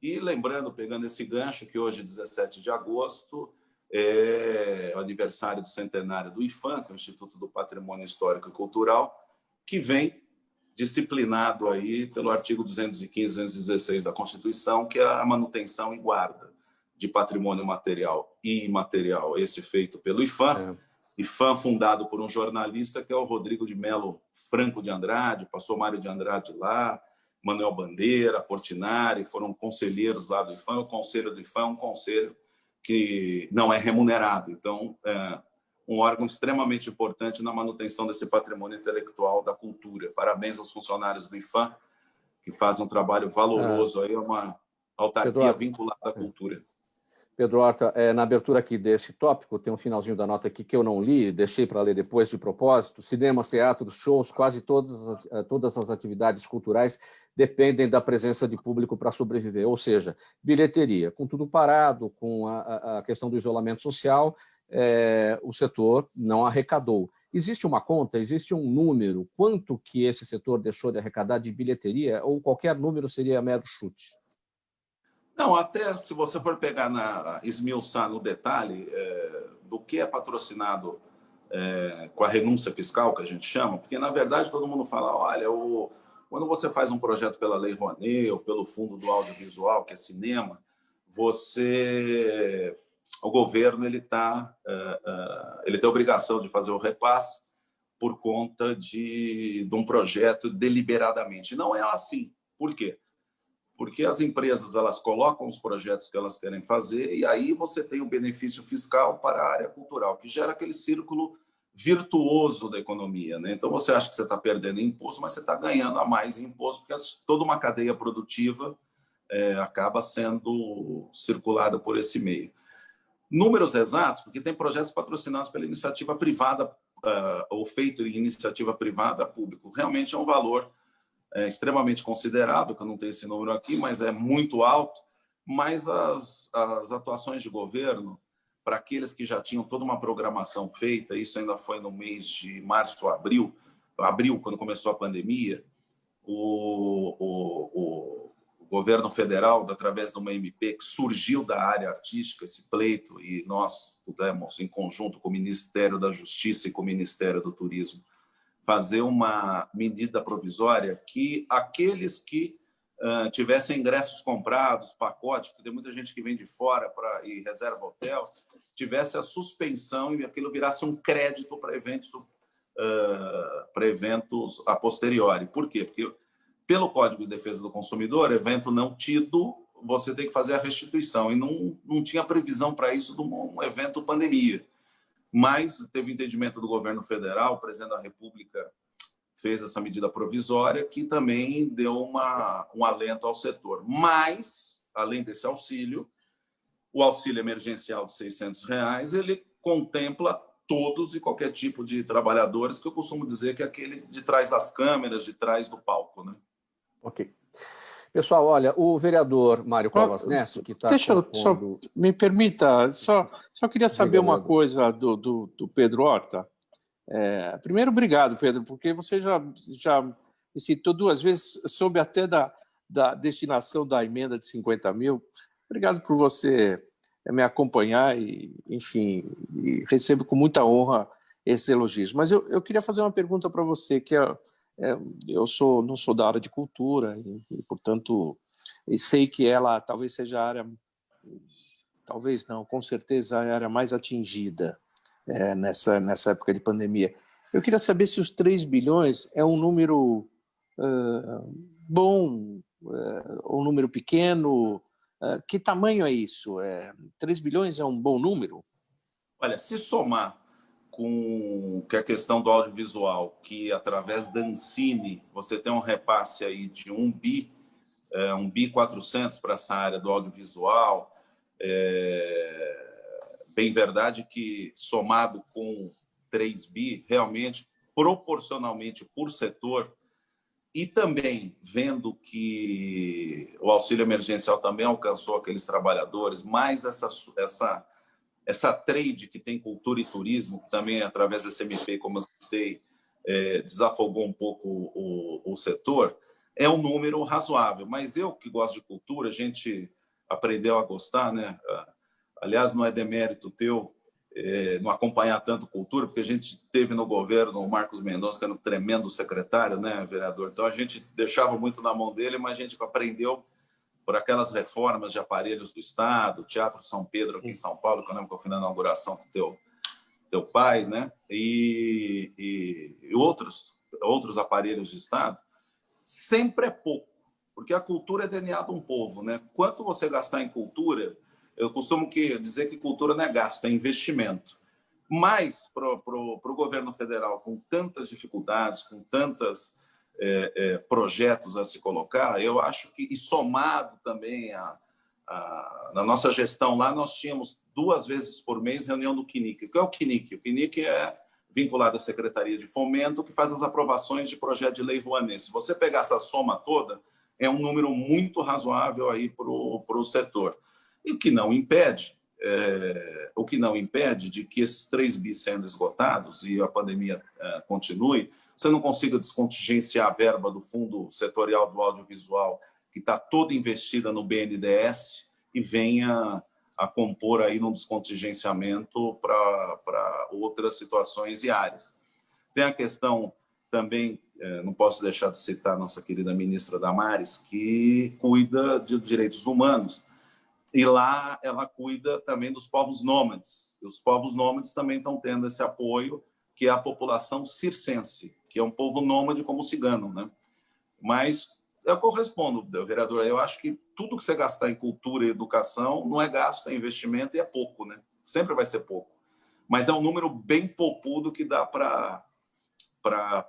E lembrando, pegando esse gancho, que hoje, 17 de agosto, é o aniversário do centenário do IPHAN, que é o Instituto do Patrimônio Histórico e Cultural, que vem disciplinado aí pelo artigo 215 e 216 da Constituição, que é a manutenção e guarda de patrimônio material e imaterial, esse feito pelo IPHAN. IPHAN fundado por um jornalista que é o Rodrigo de Melo Franco de Andrade, passou Mário de Andrade lá, Manuel Bandeira, Portinari, foram conselheiros lá do IPHAN. O conselho do IPHAN é um conselho que não é remunerado, então é um órgão extremamente importante na manutenção desse patrimônio intelectual da cultura. Parabéns aos funcionários do IPHAN, que fazem um trabalho valoroso, aí é uma autarquia vinculada à cultura. Pedro Horta, na abertura aqui desse tópico, tem um finalzinho da nota aqui que eu não li, deixei para ler depois de propósito. Cinemas, teatros, shows, quase todas as atividades culturais dependem da presença de público para sobreviver, ou seja, bilheteria. Com tudo parado, com a questão do isolamento social, o setor não arrecadou. Existe uma conta, existe um número, quanto que esse setor deixou de arrecadar de bilheteria, ou qualquer número seria mero chute? Não, até se você for pegar esmiuçar no detalhe do que é patrocinado com a renúncia fiscal, que a gente chama, porque, na verdade, todo mundo fala, olha, quando você faz um projeto pela Lei Rouanet ou pelo Fundo do Audiovisual, que é cinema, o governo ele tem a obrigação de fazer o repasse por conta de um projeto deliberadamente. Não é assim. Por quê? Porque as empresas elas colocam os projetos que elas querem fazer e aí você tem o benefício fiscal para a área cultural, que gera aquele círculo virtuoso da economia, né? Então, você acha que você está perdendo imposto, mas você está ganhando a mais em imposto, porque toda uma cadeia produtiva acaba sendo circulada por esse meio. Números exatos, porque tem projetos patrocinados pela iniciativa privada ou feito em iniciativa privada público. Realmente é um valor extremamente considerável, que eu não tenho esse número aqui, mas é muito alto. Mas as atuações de governo, para aqueles que já tinham toda uma programação feita, isso ainda foi no mês de março, abril, quando começou a pandemia, o governo federal, através de uma MP que surgiu da área artística, esse pleito, e nós pudemos, em conjunto com o Ministério da Justiça e com o Ministério do Turismo, fazer uma medida provisória que aqueles que tivessem ingressos comprados, pacote, porque tem muita gente que vem de fora e reserva hotel, tivesse a suspensão e aquilo virasse um crédito para eventos a posteriori. Por quê? Porque, pelo Código de Defesa do Consumidor, evento não tido, você tem que fazer a restituição, e não tinha previsão para isso de um evento pandemia. Mas teve entendimento do governo federal, o presidente da República fez essa medida provisória, que também deu um alento ao setor. Mas, além desse auxílio, o auxílio emergencial de R$600, ele contempla todos e qualquer tipo de trabalhadores, que eu costumo dizer que é aquele de trás das câmeras, de trás do palco, né? Ok. Pessoal, olha, o vereador Mário Covas Neto, que está... Deixa eu só... Me permita, só queria saber uma coisa do Pedro Horta. Primeiro, obrigado, Pedro, porque você já e citou 2 vezes, soube até da destinação da emenda de 50 mil. Obrigado por você me acompanhar e, enfim, e recebo com muita honra esses elogios. Mas eu queria fazer uma pergunta para você, que eu não sou da área de cultura e, portanto, e sei que ela talvez seja a área, talvez não, com certeza a área mais atingida nessa época de pandemia. Eu queria saber se os 3 bilhões é um número bom, um número pequeno. Que tamanho é isso? 3 bilhões é um bom número? Olha, se somar com que a questão do audiovisual, que através da Ancine você tem um repasse aí de 1 bi 400 para essa área do audiovisual, bem verdade que somado com 3 bi, realmente, proporcionalmente por setor, e também vendo que o auxílio emergencial também alcançou aqueles trabalhadores, mais essa trade que tem cultura e turismo, que também através da SMP, como eu citei, desafogou um pouco o setor, é um número razoável. Mas eu, que gosto de cultura, a gente aprendeu a gostar, né? Aliás, não é demérito teu não acompanhar tanto cultura, porque a gente teve no governo o Marcos Mendonça, que era um tremendo secretário, né, vereador? Então, a gente deixava muito na mão dele, mas a gente aprendeu por aquelas reformas de aparelhos do Estado, Teatro São Pedro aqui em São Paulo, que eu lembro que eu fui na inauguração com teu pai, né? E outros aparelhos de Estado, sempre é pouco, porque a cultura é DNA de um povo, né? Quanto você gastar em cultura, eu costumo dizer que cultura não é gasto, é investimento. Mas, para o governo federal, com tantas dificuldades, com tantos projetos a se colocar, eu acho que, e somado também na nossa gestão lá, nós tínhamos 2 vezes por mês reunião do CNIC. O que é o CNIC? O CNIC é vinculado à Secretaria de Fomento, que faz as aprovações de projeto de lei Rouanet. Se você pegar essa soma toda, é um número muito razoável aí para o setor. E o que não impede de que esses 3 bi sendo esgotados e a pandemia continue, você não consiga descontingenciar a verba do Fundo Setorial do Audiovisual, que está toda investida no BNDES, e venha a compor aí num descontingenciamento para outras situações e áreas. Tem a questão também, não posso deixar de citar a nossa querida ministra Damares, que cuida de direitos humanos. E lá ela cuida também dos povos nômades. E os povos nômades também estão tendo esse apoio, que é a população circense, que é um povo nômade como o cigano, né? Mas eu correspondo, vereador. Eu acho que tudo que você gastar em cultura e educação não é gasto, é investimento e é pouco, né? Sempre vai ser pouco. Mas é um número bem poupudo que dá para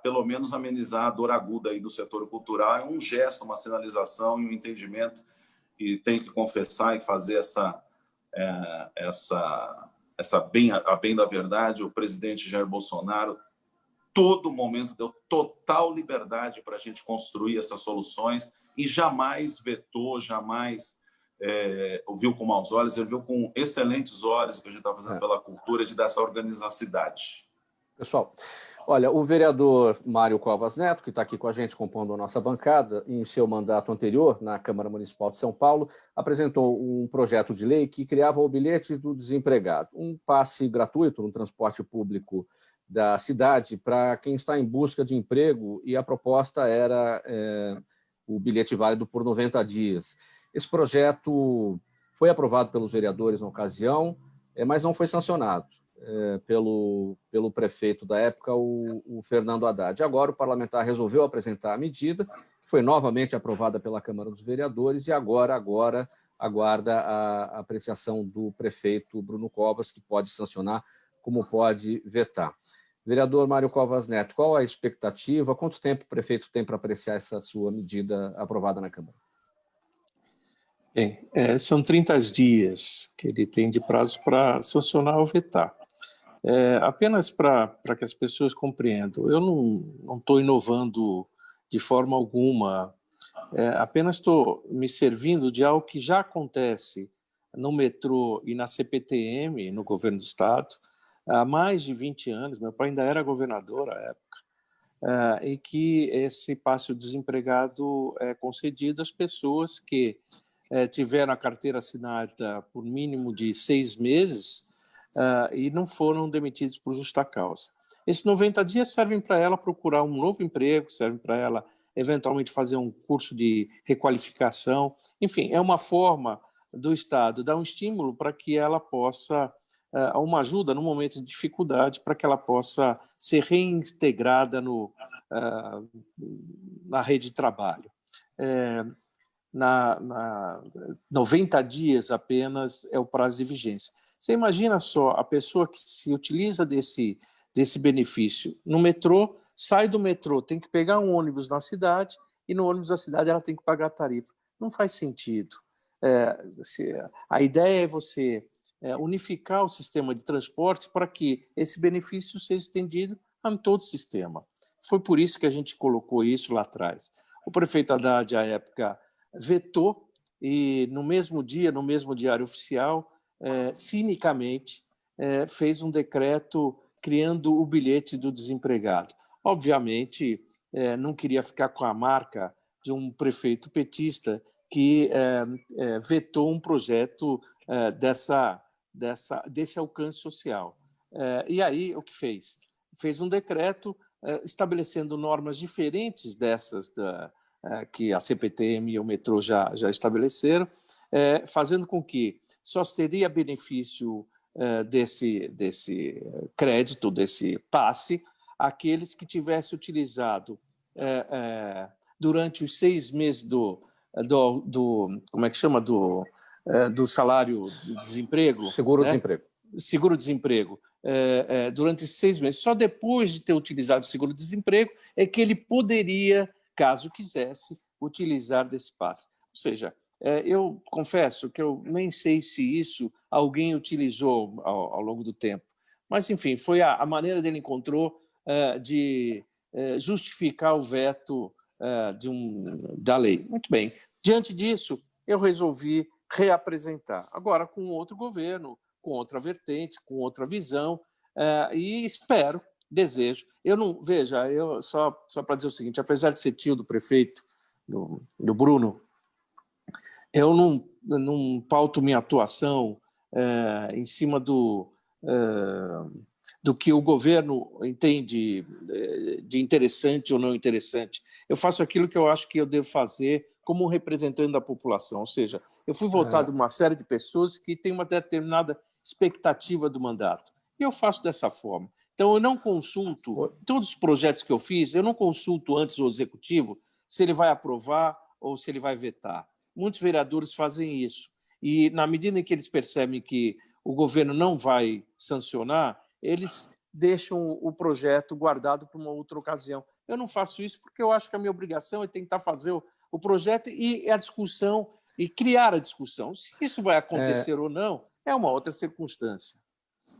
pelo menos amenizar a dor aguda aí do setor cultural. É um gesto, uma sinalização e um entendimento. E tenho que confessar e fazer a bem da verdade, o presidente Jair Bolsonaro, todo momento, deu total liberdade para a gente construir essas soluções e jamais vetou, jamais viu com maus olhos, ele viu com excelentes olhos o que a gente está fazendo pela cultura, de dar essa organizacidade. Pessoal, olha, o vereador Mário Covas Neto, que está aqui com a gente compondo a nossa bancada, em seu mandato anterior na Câmara Municipal de São Paulo, apresentou um projeto de lei que criava o bilhete do desempregado, um passe gratuito no transporte público da cidade para quem está em busca de emprego, e a proposta era o bilhete válido por 90 dias. Esse projeto foi aprovado pelos vereadores na ocasião, mas não foi sancionado pelo prefeito da época, o Fernando Haddad. Agora o parlamentar resolveu apresentar a medida, que foi novamente aprovada pela Câmara dos Vereadores, e agora aguarda a apreciação do prefeito Bruno Covas, que pode sancionar, como pode vetar. Vereador Mário Covas Neto, qual a expectativa? Quanto tempo o prefeito tem para apreciar essa sua medida aprovada na Câmara? Bem, são 30 dias que ele tem de prazo para sancionar ou vetar. Apenas para que as pessoas compreendam, eu não estou inovando de forma alguma, apenas estou me servindo de algo que já acontece no metrô e na CPTM, no governo do Estado, há mais de 20 anos. Meu pai ainda era governador à época. em que esse passe-desempregado é concedido às pessoas que tiveram a carteira assinada por mínimo de 6 meses e não foram demitidos por justa causa. Esses 90 dias servem para ela procurar um novo emprego, servem para ela eventualmente fazer um curso de requalificação. Enfim, é uma forma do Estado dar um estímulo para que ela possa, uma ajuda no momento de dificuldade, para que ela possa ser reintegrada na rede de trabalho. 90 dias apenas é o prazo de vigência. Você imagina só, a pessoa que se utiliza desse benefício no metrô, sai do metrô, tem que pegar um ônibus na cidade e no ônibus da cidade ela tem que pagar a tarifa. Não faz sentido. A ideia é você unificar o sistema de transporte para que esse benefício seja estendido a todo o sistema. Foi por isso que a gente colocou isso lá atrás. O prefeito Haddad, à época, vetou e, no mesmo dia, no mesmo diário oficial, cinicamente, fez um decreto criando o bilhete do desempregado. Obviamente, não queria ficar com a marca de um prefeito petista que vetou um projeto desse alcance social. E aí, o que fez? Fez um decreto estabelecendo normas diferentes dessas que a CPTM e o metrô já estabeleceram, fazendo com que só teria benefício desse crédito, desse passe, aqueles que tivessem utilizado durante os 6 meses como é que chama, do salário de desemprego. Seguro-desemprego. Seguro-desemprego. Durante esses 6 meses. Só depois de ter utilizado o seguro-desemprego é que ele poderia, caso quisesse, utilizar desse passe. Ou seja, eu confesso que eu nem sei se isso alguém utilizou ao longo do tempo. Mas, enfim, foi a maneira dele encontrou de justificar o veto da lei. Muito bem. Diante disso, eu resolvi reapresentar. Agora, com outro governo, com outra vertente, com outra visão, e espero, desejo. Eu não, veja, eu só para dizer o seguinte, apesar de ser tio do prefeito, do Bruno, eu não pauto minha atuação em cima do que o governo entende de interessante ou não interessante. Eu faço aquilo que eu acho que eu devo fazer como um representante da população. Ou seja, eu fui votado por uma série de pessoas que têm uma determinada expectativa do mandato. E eu faço dessa forma. Então, eu não consulto, todos os projetos que eu fiz, eu não consulto antes o executivo se ele vai aprovar ou se ele vai vetar. Muitos vereadores fazem isso. E, na medida em que eles percebem que o governo não vai sancionar, eles deixam o projeto guardado para uma outra ocasião. Eu não faço isso porque eu acho que a minha obrigação é tentar fazer o projeto e a discussão, e criar a discussão. Se isso vai acontecer ou não, é uma outra circunstância.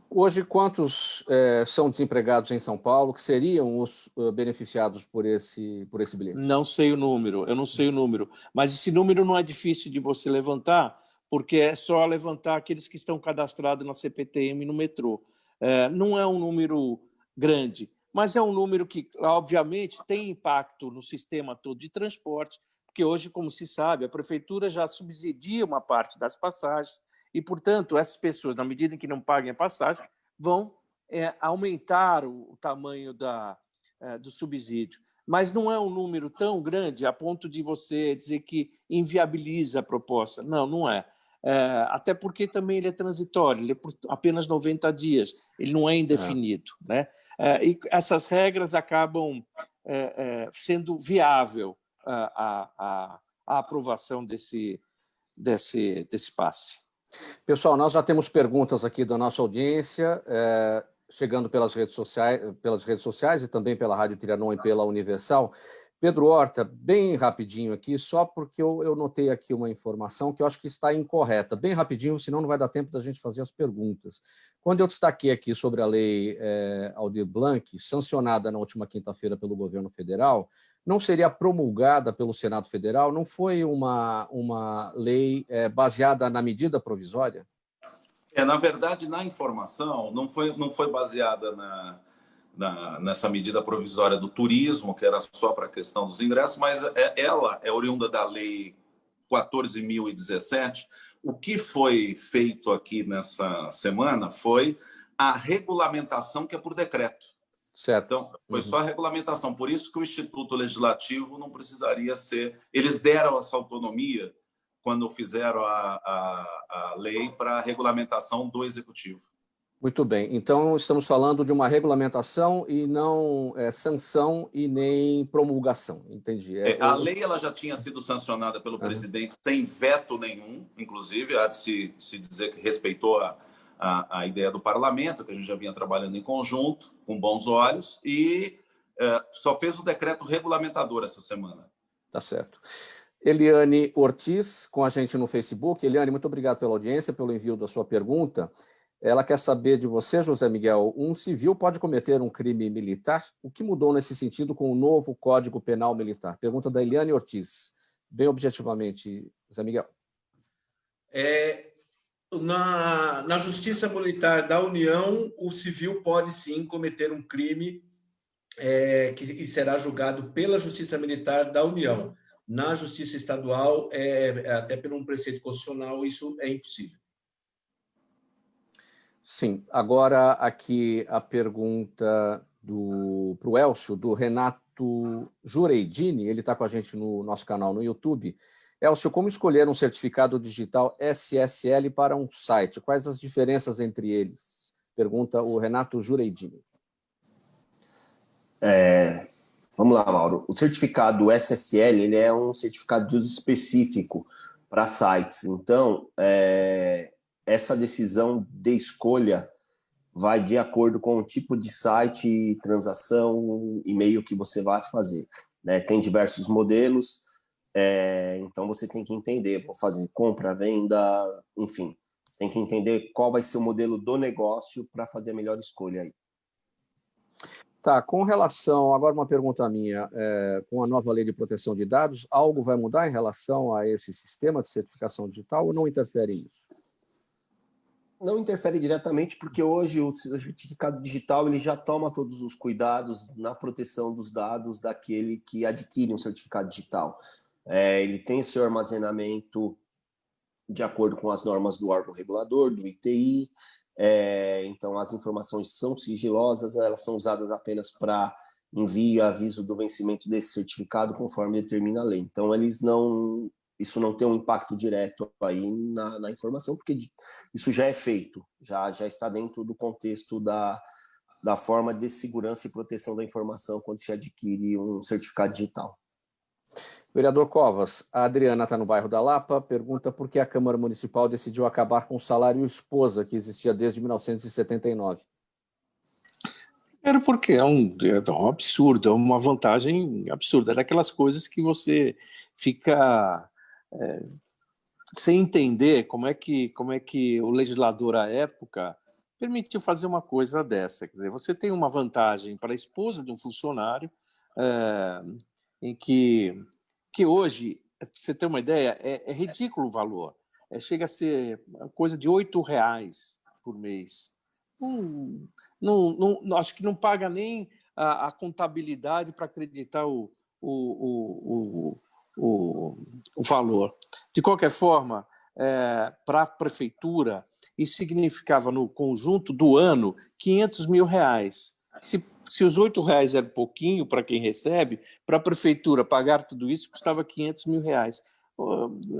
Hoje, quantos são desempregados em São Paulo que seriam os beneficiados por esse bilhete? Não sei o número, eu não sei o número. Mas esse número não é difícil de você levantar, porque é só levantar aqueles que estão cadastrados na CPTM e no metrô. Não é um número grande, mas é um número que, obviamente, tem impacto no sistema todo de transporte, porque hoje, como se sabe, a prefeitura já subsidia uma parte das passagens e, portanto, essas pessoas, na medida em que não paguem a passagem, vão aumentar o tamanho do subsídio. Mas não é um número tão grande a ponto de você dizer que inviabiliza a proposta. Não, não é. Até porque também ele é transitório, ele é por apenas 90 dias, ele não é indefinido. Né? E essas regras acabam sendo viável a aprovação desse passe. Pessoal, nós já temos perguntas aqui da nossa audiência, chegando pelas redes sociais e também pela Rádio Trianon e pela Universal. Pedro Horta, bem rapidinho aqui, só porque eu notei aqui uma informação que eu acho que está incorreta. Bem rapidinho, senão não vai dar tempo da gente fazer as perguntas. Quando eu destaquei aqui sobre a lei Aldir Blanc, sancionada na última quinta-feira pelo governo federal, não seria promulgada pelo Senado Federal? Não foi uma lei baseada na medida provisória? Na verdade, na informação, não foi baseada nessa medida provisória do turismo, que era só para a questão dos ingressos, mas ela é oriunda da Lei 14.017. O que foi feito aqui nessa semana foi a regulamentação, que é por decreto. Certo. Então, foi só a regulamentação. Por isso que o Instituto Legislativo não precisaria ser... Eles deram essa autonomia quando fizeram a lei para a regulamentação do Executivo. Muito bem. Então, estamos falando de uma regulamentação e não sanção e nem promulgação. Entendi. A lei ela já tinha sido sancionada pelo presidente sem veto nenhum, inclusive, há de se dizer que respeitou a ideia do parlamento, que a gente já vinha trabalhando em conjunto, com bons olhos, e só fez o decreto regulamentador essa semana. Tá certo. Eliane Ortiz, com a gente no Facebook. Eliane, muito obrigado pela audiência, pelo envio da sua pergunta. Ela quer saber de você, José Miguel, um civil pode cometer um crime militar? O que mudou nesse sentido com o novo Código Penal Militar? Pergunta da Eliane Ortiz. Bem objetivamente, José Miguel. Na Justiça Militar da União, o civil pode sim cometer um crime que será julgado pela Justiça Militar da União. Na Justiça Estadual, até por um preceito constitucional, isso é impossível. Sim. Agora, aqui a pergunta para o Elcio, do Renato Jureidini. Ele está com a gente no nosso canal no YouTube. Elcio, como escolher um certificado digital SSL para um site? Quais as diferenças entre eles? Pergunta o Renato Jureidini. Vamos lá, Mauro. O certificado SSL ele é um certificado de uso específico para sites. Então, essa decisão de escolha vai de acordo com o tipo de site, transação, e-mail que você vai fazer, né? Tem diversos modelos, então você tem que entender, vou fazer compra, venda, enfim, tem que entender qual vai ser o modelo do negócio para fazer a melhor escolha aí. Tá, com relação, agora uma pergunta minha, com a nova lei de proteção de dados, algo vai mudar em relação a esse sistema de certificação digital ou não interfere nisso? Não interfere diretamente, porque hoje o certificado digital ele já toma todos os cuidados na proteção dos dados daquele que adquire um certificado digital. Ele tem seu armazenamento de acordo com as normas do órgão regulador, do ITI, então as informações são sigilosas, elas são usadas apenas para envio e aviso do vencimento desse certificado, conforme determina a lei. Então, isso não tem um impacto direto aí na informação, porque isso já é feito, já está dentro do contexto da forma de segurança e proteção da informação quando se adquire um certificado digital. Vereador Covas, a Adriana está no bairro da Lapa, pergunta por que a Câmara Municipal decidiu acabar com o salário esposa, que existia desde 1979. Primeiro porque é um absurdo, é uma vantagem absurda, é daquelas coisas que você fica... sem entender como é que o legislador à época permitiu fazer uma coisa dessa. Quer dizer, você tem uma vantagem para a esposa de um funcionário, em que hoje, para você ter uma ideia, é ridículo o valor. Chega a ser coisa de R$8 por mês. Acho que não paga nem a contabilidade para acreditar o valor. De qualquer forma, para a prefeitura, isso significava, no conjunto do ano, R$500 mil. Se os R$8 era pouquinho para quem recebe, para a prefeitura pagar tudo isso custava R$500 mil.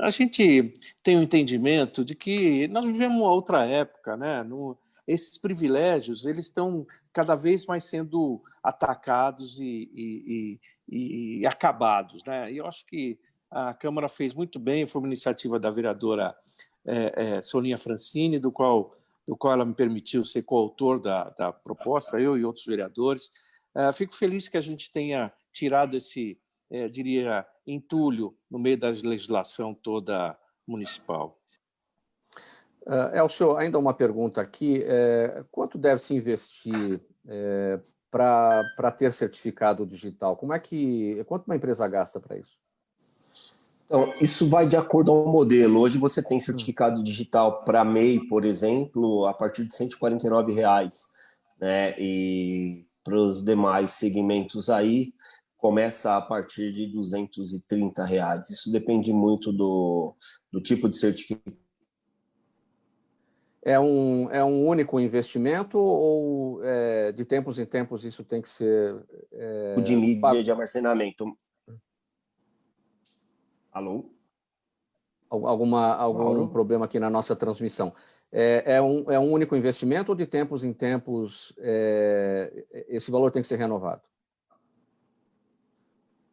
A gente tem o entendimento de que nós vivemos uma outra época, né? Esses privilégios eles estão cada vez mais sendo atacados e acabados, né? E eu acho que a Câmara fez muito bem, foi uma iniciativa da vereadora Soninha Francini, do qual ela me permitiu ser coautor da proposta, eu e outros vereadores. Fico feliz que a gente tenha tirado esse, diria, entulho no meio da legislação toda municipal. Elcio, ainda uma pergunta aqui. Quanto deve se investir para ter certificado digital? Quanto uma empresa gasta para isso? Então, isso vai de acordo ao modelo. Hoje você tem certificado digital para MEI, por exemplo, a partir de R$149, né? E os demais segmentos aí, começa a partir de R$ 230. Isso depende muito do tipo de certificado. É um único investimento ou de tempos em tempos isso tem que ser De mídia de armazenamento. Alô? Algum problema aqui na nossa transmissão. É um único investimento ou de tempos em tempos esse valor tem que ser renovado?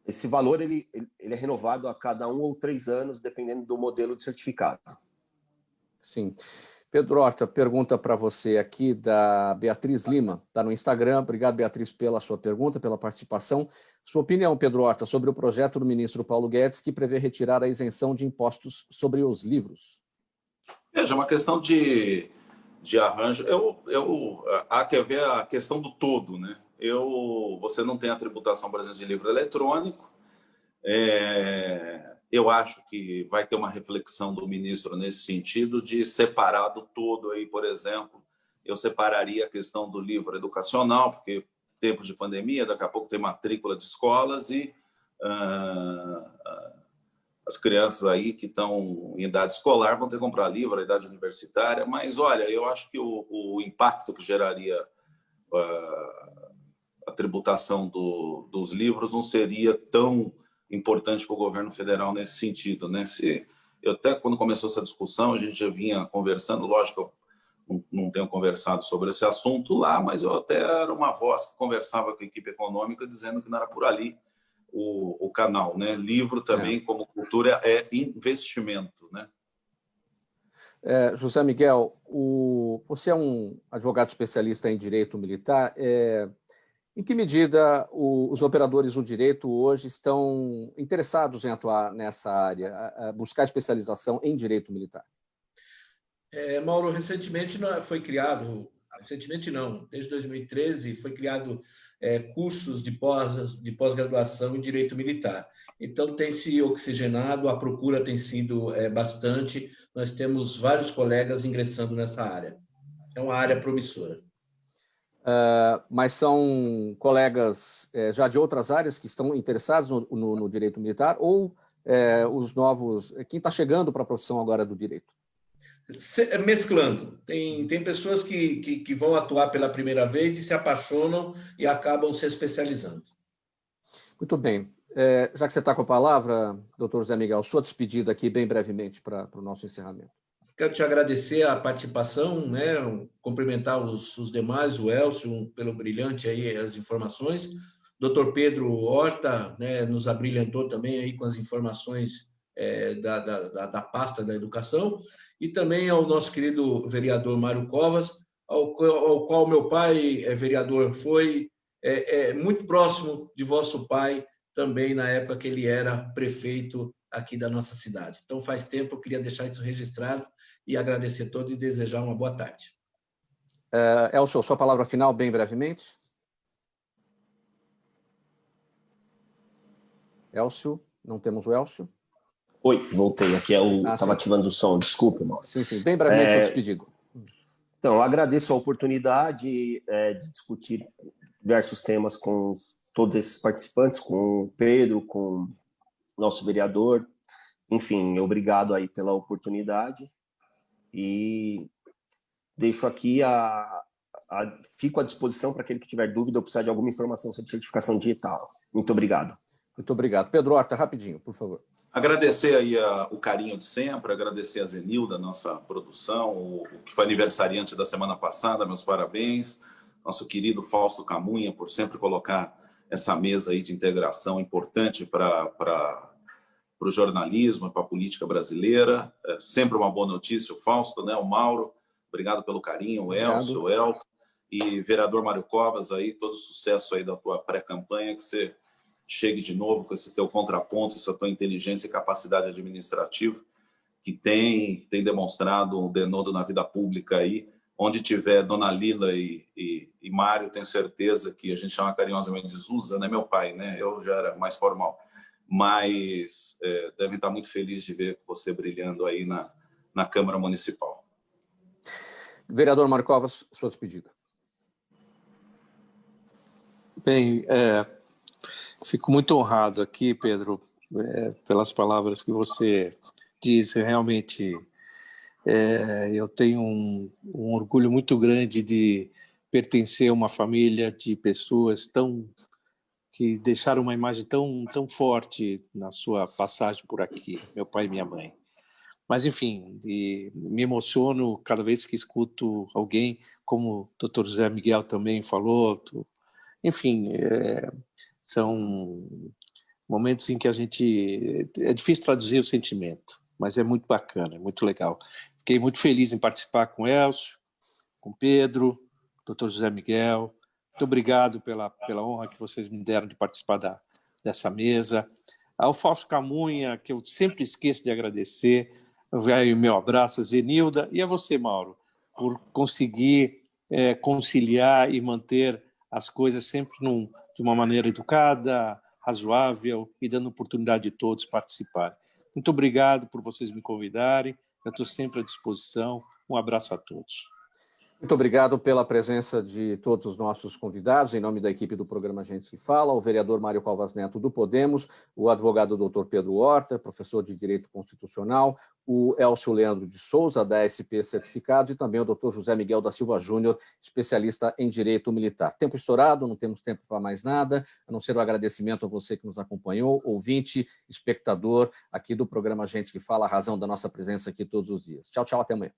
Esse valor ele é renovado a cada 1 ou 3 anos, dependendo do modelo de certificado. Sim. Pedro Horta, pergunta para você aqui da Beatriz Lima, está no Instagram. Obrigado, Beatriz, pela sua pergunta, pela participação. Sua opinião, Pedro Horta, sobre o projeto do ministro Paulo Guedes, que prevê retirar a isenção de impostos sobre os livros. Veja, é uma questão de arranjo. Há que ver a questão do todo, né? Você não tem a tributação, por exemplo, de livro eletrônico. Eu acho que vai ter uma reflexão do ministro nesse sentido de separar do todo aí, por exemplo, eu separaria a questão do livro educacional, porque tempos de pandemia, daqui a pouco tem matrícula de escolas e as crianças aí que estão em idade escolar vão ter que comprar livro, a idade universitária, mas olha, eu acho que o impacto que geraria a tributação dos livros não seria tão importante para o governo federal nesse sentido, né? Eu até quando começou essa discussão a gente já vinha conversando, lógico, eu não tenho conversado sobre esse assunto lá, mas eu até era uma voz que conversava com a equipe econômica dizendo que não era por ali o canal, né? Livro também como cultura é investimento, né? José Miguel, você é um advogado especialista em direito militar. Em que medida os operadores do direito hoje estão interessados em atuar nessa área, a buscar especialização em direito militar? Mauro, recentemente foi criado, recentemente não, desde 2013 foi criado cursos de pós-graduação em direito militar. Então tem se oxigenado, a procura tem sido bastante, nós temos vários colegas ingressando nessa área. É uma área promissora. Mas são colegas já de outras áreas que estão interessados no direito militar ou os novos, quem está chegando para a profissão agora do direito? Mesclando. Tem pessoas que vão atuar pela primeira vez e se apaixonam e acabam se especializando. Muito bem. Já que você está com a palavra, doutor José Miguel, sua despedida aqui bem brevemente para o nosso encerramento. Quero te agradecer a participação, né? Cumprimentar os demais, o Elcio, pelo brilhante aí as informações. Dr. Pedro Horta, né, nos abrilhantou também aí com as informações da pasta da educação, e também ao nosso querido vereador Mário Covas, ao qual meu pai, vereador, foi muito próximo de vosso pai, também na época que ele era prefeito aqui da nossa cidade. Então, faz tempo, eu queria deixar isso registrado e agradecer a todos e desejar uma boa tarde. Elcio, sua palavra final, bem brevemente. Elcio, não temos o Elcio. Oi, voltei. Aqui estava ativando o som, desculpe, irmão. Sim, bem brevemente, sua despedida. Então, agradeço a oportunidade de discutir diversos temas com todos esses participantes, com o Pedro, com o nosso vereador. Enfim, obrigado aí pela oportunidade e deixo aqui fico à disposição para aquele que tiver dúvida ou precisar de alguma informação sobre certificação digital. Muito obrigado. Muito obrigado. Pedro Horta, rapidinho, por favor. Agradecer aí o carinho de sempre, agradecer a Zenilda, nossa produção, o que foi aniversariante da semana passada, meus parabéns. Nosso querido Fausto Camunha, por sempre colocar essa mesa aí de integração importante para o jornalismo, para a política brasileira. É sempre uma boa notícia, o Fausto, né? O Mauro, obrigado pelo carinho, o Elcio, o Elton, e vereador Mário Covas, aí, todo sucesso aí da tua pré-campanha, que você chegue de novo com esse teu contraponto, essa tua inteligência e capacidade administrativa que tem demonstrado um denodo na vida pública aí. Onde tiver Dona Lila e Mário, tenho certeza que a gente chama carinhosamente de Zuza, né, meu pai, né? Eu já era mais formal, mas devem estar muito felizes de ver você brilhando aí na Câmara Municipal. Vereador Mário Covas, sua despedida. Bem, fico muito honrado aqui, Pedro, pelas palavras que você disse. Realmente, eu tenho um orgulho muito grande de pertencer a uma família de pessoas que deixaram uma imagem tão forte na sua passagem por aqui, meu pai e minha mãe. Mas, enfim, me emociono cada vez que escuto alguém, como o Dr. José Miguel também falou. Enfim, são momentos em que a gente... É difícil traduzir o sentimento, mas é muito bacana, é muito legal. Fiquei muito feliz em participar com o Elcio, com o Pedro, Dr. José Miguel. Muito obrigado pela honra que vocês me deram de participar dessa mesa. Ao Fausto Camunha, que eu sempre esqueço de agradecer, vai o meu abraço, a Zenilda, e a você, Mauro, por conseguir conciliar e manter as coisas sempre de uma maneira educada, razoável e dando oportunidade de todos participarem. Muito obrigado por vocês me convidarem, eu estou sempre à disposição. Um abraço a todos. Muito obrigado pela presença de todos os nossos convidados, em nome da equipe do programa Gente que Fala, o vereador Mário Covas Neto do Podemos, o advogado Dr. Pedro Horta, professor de Direito Constitucional, o Elcio Leandro de Souza, da SP Certificado, e também o Dr. José Miguel da Silva Júnior, especialista em Direito Militar. Tempo estourado, não temos tempo para mais nada, a não ser o agradecimento a você que nos acompanhou, ouvinte, espectador aqui do programa Gente que Fala, a razão da nossa presença aqui todos os dias. Tchau, tchau, até amanhã.